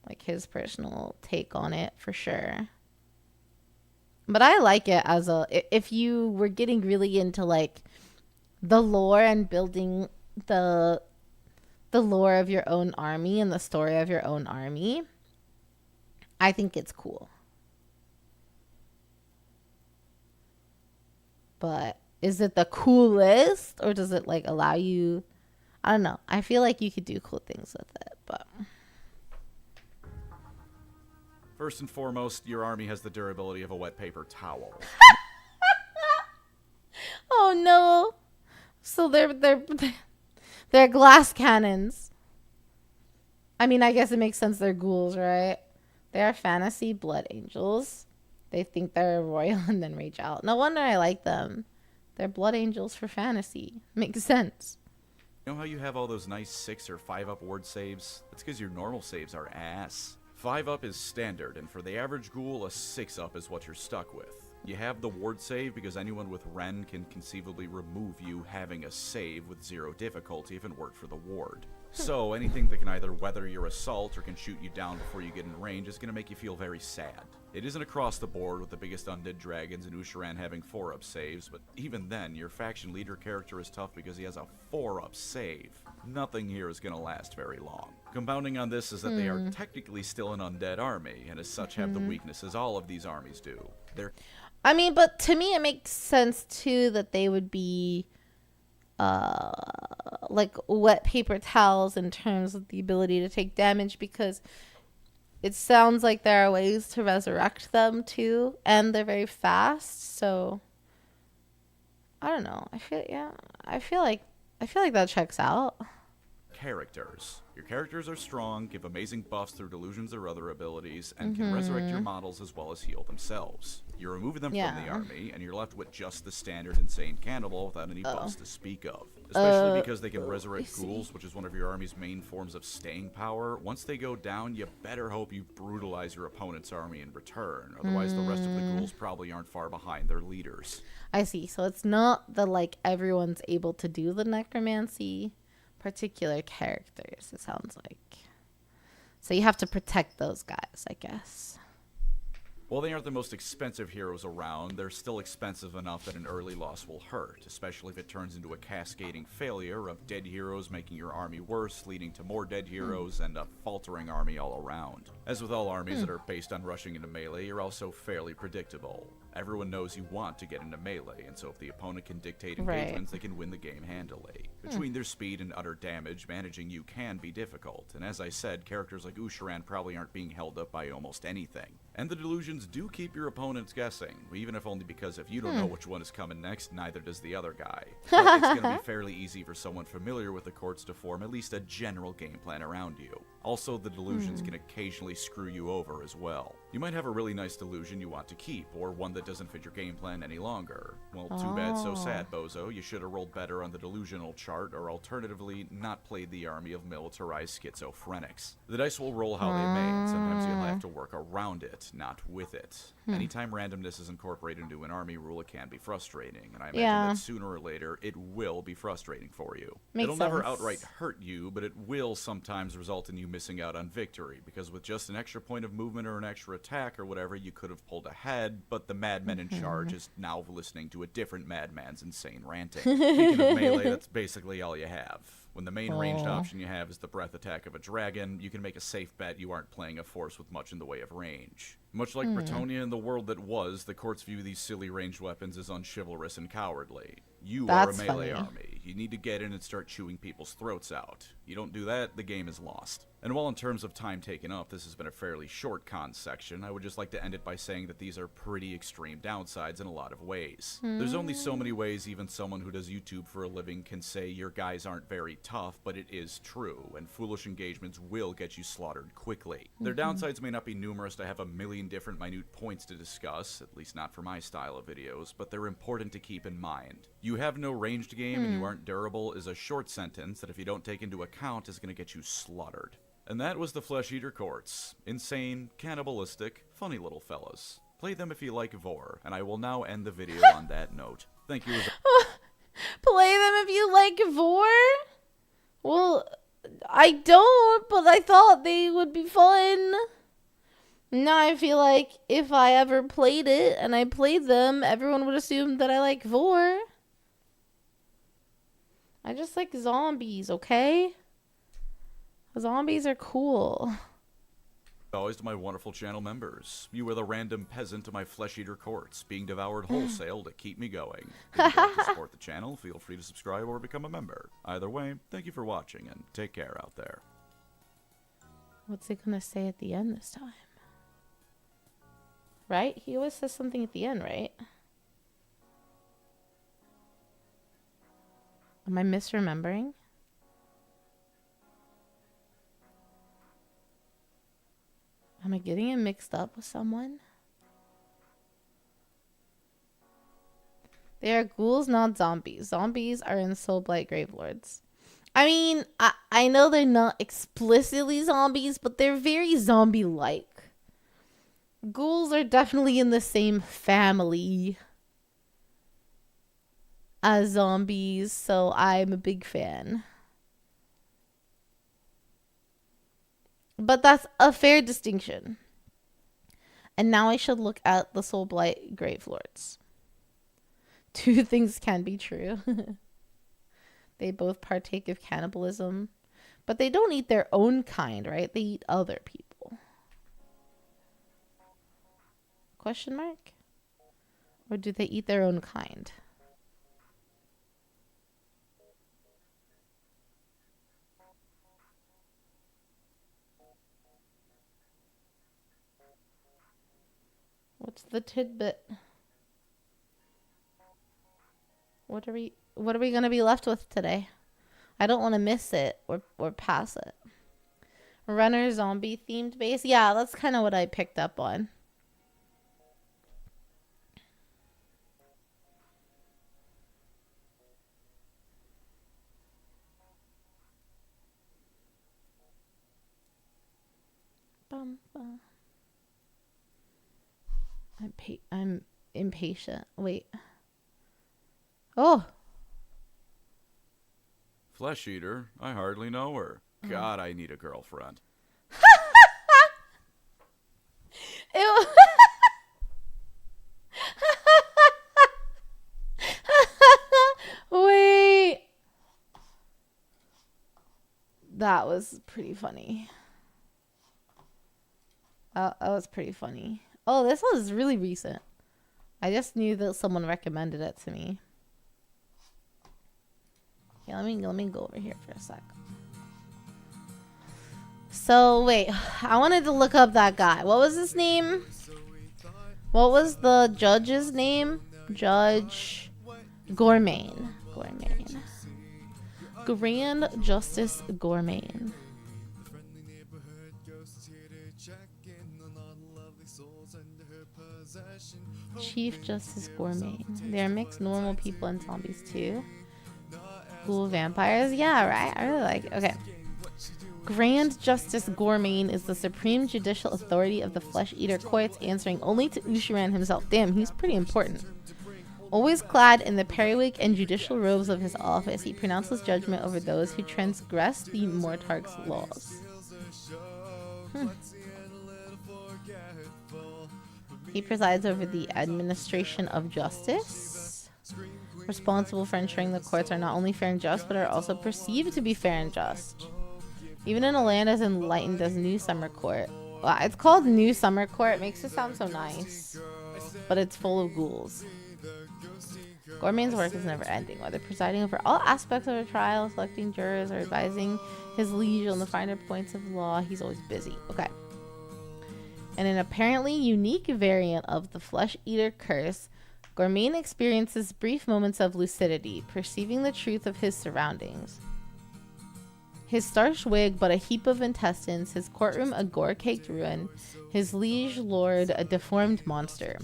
like, his personal take on it, for sure. But I like it as if you were getting really into, like, the lore and building the lore of your own army and the story of your own army, I think it's cool. But is it the coolest, or does it, like, allow you... I don't know. I feel like you could do cool things with it, but... First and foremost, your army has the durability of a wet paper towel. Oh, no. So they're glass cannons. I mean, I guess it makes sense they're ghouls, right? They are fantasy blood angels. They think they're royal and then rage out. No wonder I like them. They're blood angels for fantasy. Makes sense. You know how you have all those nice 6 or 5 up ward saves? That's because your normal saves are ass. 5 up is standard, and for the average ghoul, a 6 up is what you're stuck with. You have the ward save because anyone with Ren can conceivably remove you having a save with 0 difficulty if it worked for the ward. So anything that can either weather your assault or can shoot you down before you get in range is going to make you feel very sad. It isn't across the board with the biggest undead dragons and Usharan having 4-up saves, but even then, your faction leader character is tough because he has a 4-up save. Nothing here is going to last very long. Compounding on this is that they are technically still an undead army, and as such have the weaknesses all of these armies do. I mean, but to me it makes sense too that they would be like wet paper towels in terms of the ability to take damage, because it sounds like there are ways to resurrect them too, and they're very fast. So I don't know. I feel like that checks out. Characters. Your characters are strong, give amazing buffs through delusions or other abilities, and can resurrect your models as well as heal themselves. You're removing them from the army, and you're left with just the standard insane cannibal without any buffs to speak of. Especially because they can resurrect ghouls, which is one of your army's main forms of staying power. Once they go down, you better hope you brutalize your opponent's army in return. Otherwise, the rest of the ghouls probably aren't far behind their leaders. I see. So it's not that like everyone's able to do the necromancy. Particular characters, it sounds like. So you have to protect those guys, I guess. While they aren't the most expensive heroes around, they're still expensive enough that an early loss will hurt, especially if it turns into a cascading failure of dead heroes making your army worse, leading to more dead heroes, and a faltering army all around. As with all armies that are based on rushing into melee, you're also fairly predictable. Everyone knows you want to get into melee, and so if the opponent can dictate engagements, they can win the game handily. Between their speed and utter damage, managing you can be difficult, and as I said, characters like Usharan probably aren't being held up by almost anything. And the delusions do keep your opponents guessing, even if only because if you don't know which one is coming next, neither does the other guy. But it's going to be fairly easy for someone familiar with the courts to form at least a general game plan around you. Also, the delusions can occasionally screw you over as well. You might have a really nice delusion you want to keep, or one that doesn't fit your game plan any longer. Well, too bad, so sad, bozo. You should have rolled better on the delusional chart, or alternatively, not played the army of militarized schizophrenics. The dice will roll how they may, and sometimes you'll have to work around it, not with it. Anytime randomness is incorporated into an army rule, it can be frustrating, and I imagine that sooner or later, it will be frustrating for you. It'll never outright hurt you, but it will sometimes result in you missing out on victory, because with just an extra point of movement or an extra attack or whatever, you could have pulled ahead, but the madman in charge is now listening to a different madman's insane ranting. Speaking of melee, that's basically all you have. When the main ranged option you have is the breath attack of a dragon, you can make a safe bet you aren't playing a force with much in the way of range. Much like Bretonia in the world that was, the courts view these silly ranged weapons as unchivalrous and cowardly. You are a melee army. You need to get in and start chewing people's throats out. You don't do that, the game is lost. And while in terms of time taken up, this has been a fairly short cons section, I would just like to end it by saying that these are pretty extreme downsides in a lot of ways. There's only so many ways even someone who does YouTube for a living can say your guys aren't very tough, but it is true, and foolish engagements will get you slaughtered quickly. Their downsides may not be numerous to have a million different minute points to discuss, at least not for my style of videos, but they're important to keep in mind. You have no ranged game and you aren't durable is a short sentence that if you don't take into account is going to get you slaughtered. And that was the Flesh Eater Courts. Insane, cannibalistic, funny little fellas. Play them if you like Vor, and I will now end the video on that note. Thank you. Play them if you like Vor? Well, I don't, but I thought they would be fun. Now I feel like if I ever played it and I played them, everyone would assume that I like Vor. I just like zombies, okay? Zombies are cool. Always to my wonderful channel members. You are the random peasant to my Flesh Eater Courts, being devoured wholesale to keep me going. If you'd like to support the channel, feel free to subscribe or become a member. Either way, thank you for watching, and take care out there. What's he gonna say at the end this time? Right? He always says something at the end, right? Am I misremembering? Am I getting it mixed up with someone? They are ghouls, not zombies. Zombies are in Soulblight Gravelords. I mean, I know they're not explicitly zombies, but they're very zombie-like. Ghouls are definitely in the same family as zombies, so I'm a big fan. But that's a fair distinction. And now I should look at the Soul Blight Grave Lords. Two things can be true. They both partake of cannibalism. But they don't eat their own kind, right? They eat other people. Question mark? Or do they eat their own kind? What's the tidbit? What are we gonna be left with today? I don't want to miss it or pass it. Runner zombie themed base. Yeah, that's kind of what I picked up on. Bum, bum. I'm impatient. Wait. Oh. Flesh Eater? I hardly know her. God, I need a girlfriend. Ew. Wait. That was pretty funny. That was pretty funny. Oh, this was really recent. I just knew that someone recommended it to me. Yeah, let me go over here for a sec. So wait, I wanted to look up that guy. What was his name? What was the judge's name? Judge Gormain. Grand Justice Gormain. Chief Justice Gormain. They're mixed normal people and zombies too. Ghoul vampires. Yeah, right. I really like it. Okay. Grand Justice Gormain is the supreme judicial authority of the Flesh Eater courts, answering only to Ushiran himself. Damn, he's pretty important. Always clad in the periwig and judicial robes of his office, he pronounces judgment over those who transgress the Mortarch's laws. He presides over the administration of justice, responsible for ensuring the courts are not only fair and just, but are also perceived to be fair and just. Even in a land as enlightened as New Summer Court. Wow, it's called New Summer Court. It makes it sound so nice. But it's full of ghouls. Gormain's work is never ending, whether presiding over all aspects of a trial, selecting jurors, or advising his liege on the finer points of law. He's always busy. Okay. In an apparently unique variant of the Flesh Eater curse, Gormain experiences brief moments of lucidity, perceiving the truth of his surroundings. His starched wig but a heap of intestines, his courtroom a gore-caked ruin, his liege lord a deformed monster.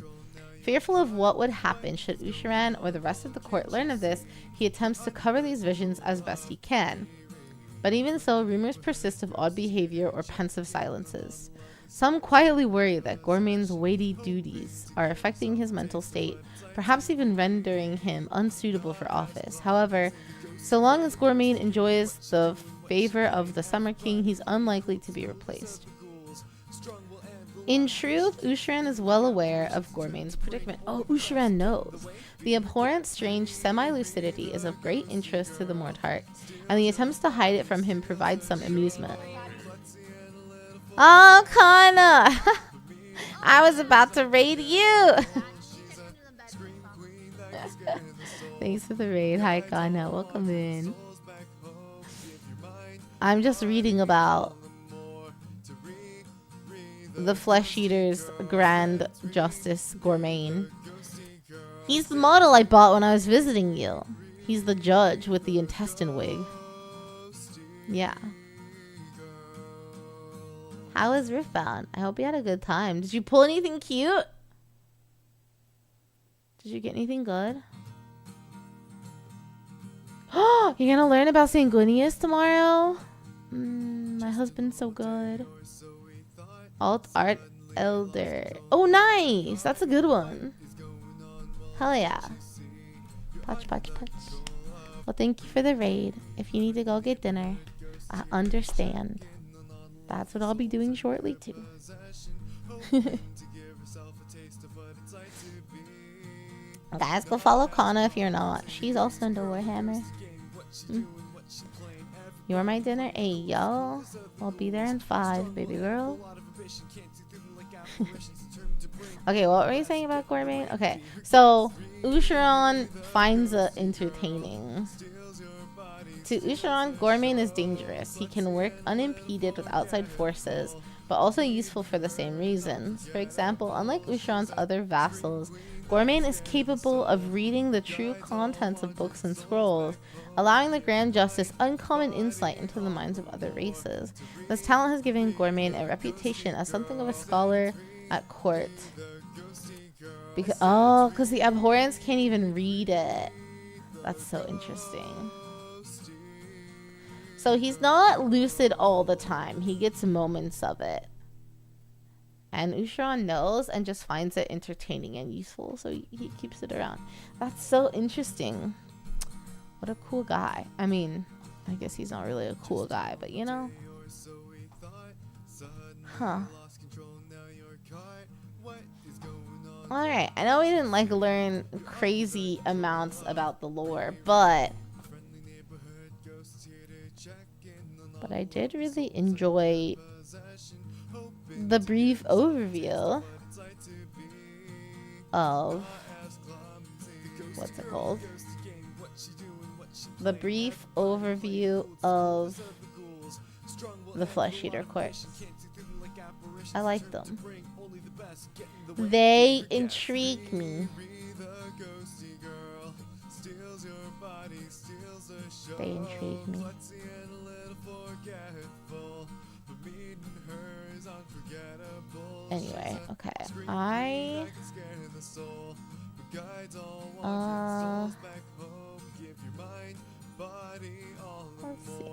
Fearful of what would happen should Ushiran or the rest of the court learn of this, he attempts to cover these visions as best he can. But even so, rumors persist of odd behavior or pensive silences. Some quietly worry that Gormain's weighty duties are affecting his mental state, perhaps even rendering him unsuitable for office. However, so long as Gormain enjoys the favor of the Summer King, he's unlikely to be replaced. In truth, Ushiran is well aware of Gormain's predicament. Oh, Ushiran knows. The abhorrent, strange semi-lucidity is of great interest to the Mortarch, and the attempts to hide it from him provide some amusement. Oh, Kana! I was about to raid you! Thanks for the raid. Hi, Kana. Welcome in. I'm just reading about the Flesh Eater's Grand Justice Gormain. He's the model I bought when I was visiting you. He's the judge with the intestine wig. Yeah. How was Riftbound? I hope you had a good time. Did you pull anything cute? Did you get anything good? You're gonna learn about Sanguinius tomorrow? My husband's so good. Alt Art Elder. Oh, nice! That's a good one. Hell yeah. Patch, patch, patch. Well, thank you for the raid. If you need to go get dinner, I understand. That's what I'll be doing shortly, too. Guys, go follow Kana if you're not. She's also into Warhammer. You're my dinner? Hey, yo. I'll be there in 5, baby girl. Okay, what were you saying about Gourmet? Okay, so Usharon finds it entertaining. To Usharon, Gourmet is dangerous. He can work unimpeded with outside forces, but also useful for the same reasons. For example, unlike Usharon's other vassals, Gourmet is capable of reading the true contents of books and scrolls, allowing the Grand Justice uncommon insight into the minds of other races. This talent has given Gourmet a reputation as something of a scholar at court. Because the Abhorrents can't even read it. That's so interesting. So he's not lucid all the time. He gets moments of it. And Usharon knows and just finds it entertaining and useful, so he keeps it around. That's so interesting. What a cool guy. I mean, I guess he's not really a cool guy, but you know. Huh. Alright, I know we didn't like learn crazy amounts about the lore, but I did really enjoy the brief overview of what's it called? The brief overview of the Flesh Eater Court. I like them. They intrigue me. They intrigue me. Anyway, okay. Let's see.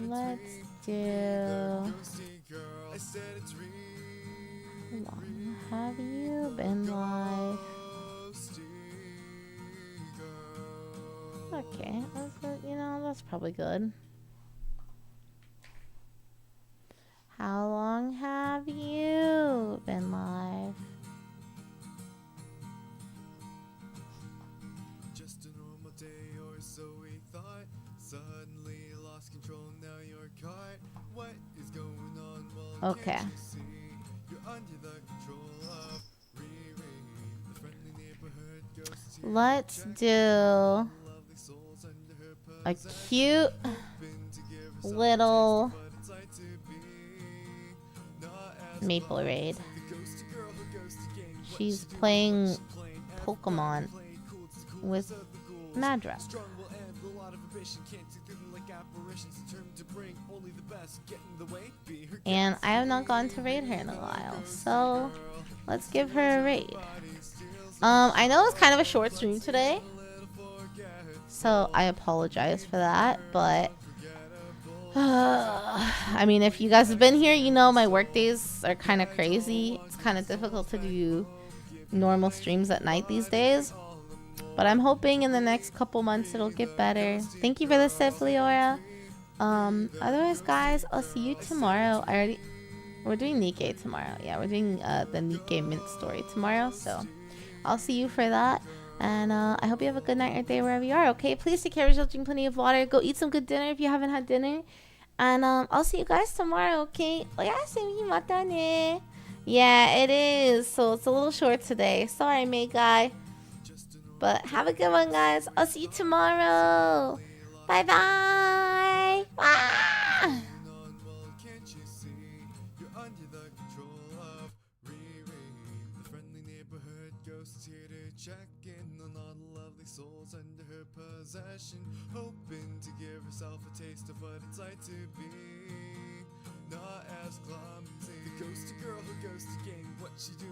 Let's do. How long have you been live? Okay, that's good. You know, that's probably good. How long have you been live? Just a normal day or so we thought. Suddenly lost control, now you're caught. What is going on? Well, okay. Can't you see? You're under the control of YuureiRiri, the friendly neighborhood ghost. Let's do a cute little Maple Raid. She's playing Pokemon with Madra. And I have not gone to raid her in a while, so let's give her a raid. I know it's kind of a short stream today, so I apologize for that, but I mean, if you guys have been here, you know my work days are kind of crazy. It's kind of difficult to do normal streams at night these days, but I'm hoping in the next couple months it'll get better. Thank you for the sip, Leora. Otherwise, guys, I'll see you tomorrow. We're doing Nikkei tomorrow. Yeah, we're doing the Nikkei Mint story tomorrow, so I'll see you for that. And I hope you have a good night or day wherever you are, okay? Please take care of yourself, drink plenty of water, go eat some good dinner if you haven't had dinner. And I'll see you guys tomorrow, okay? Yeah, it is. So it's a little short today. Sorry, mate guy. But have a good one, guys. I'll see you tomorrow. Bye-bye. Ah! Souls under her possession, hoping to give herself a taste of what it's like to be not as clumsy. The ghosty girl who goes to game, what she do.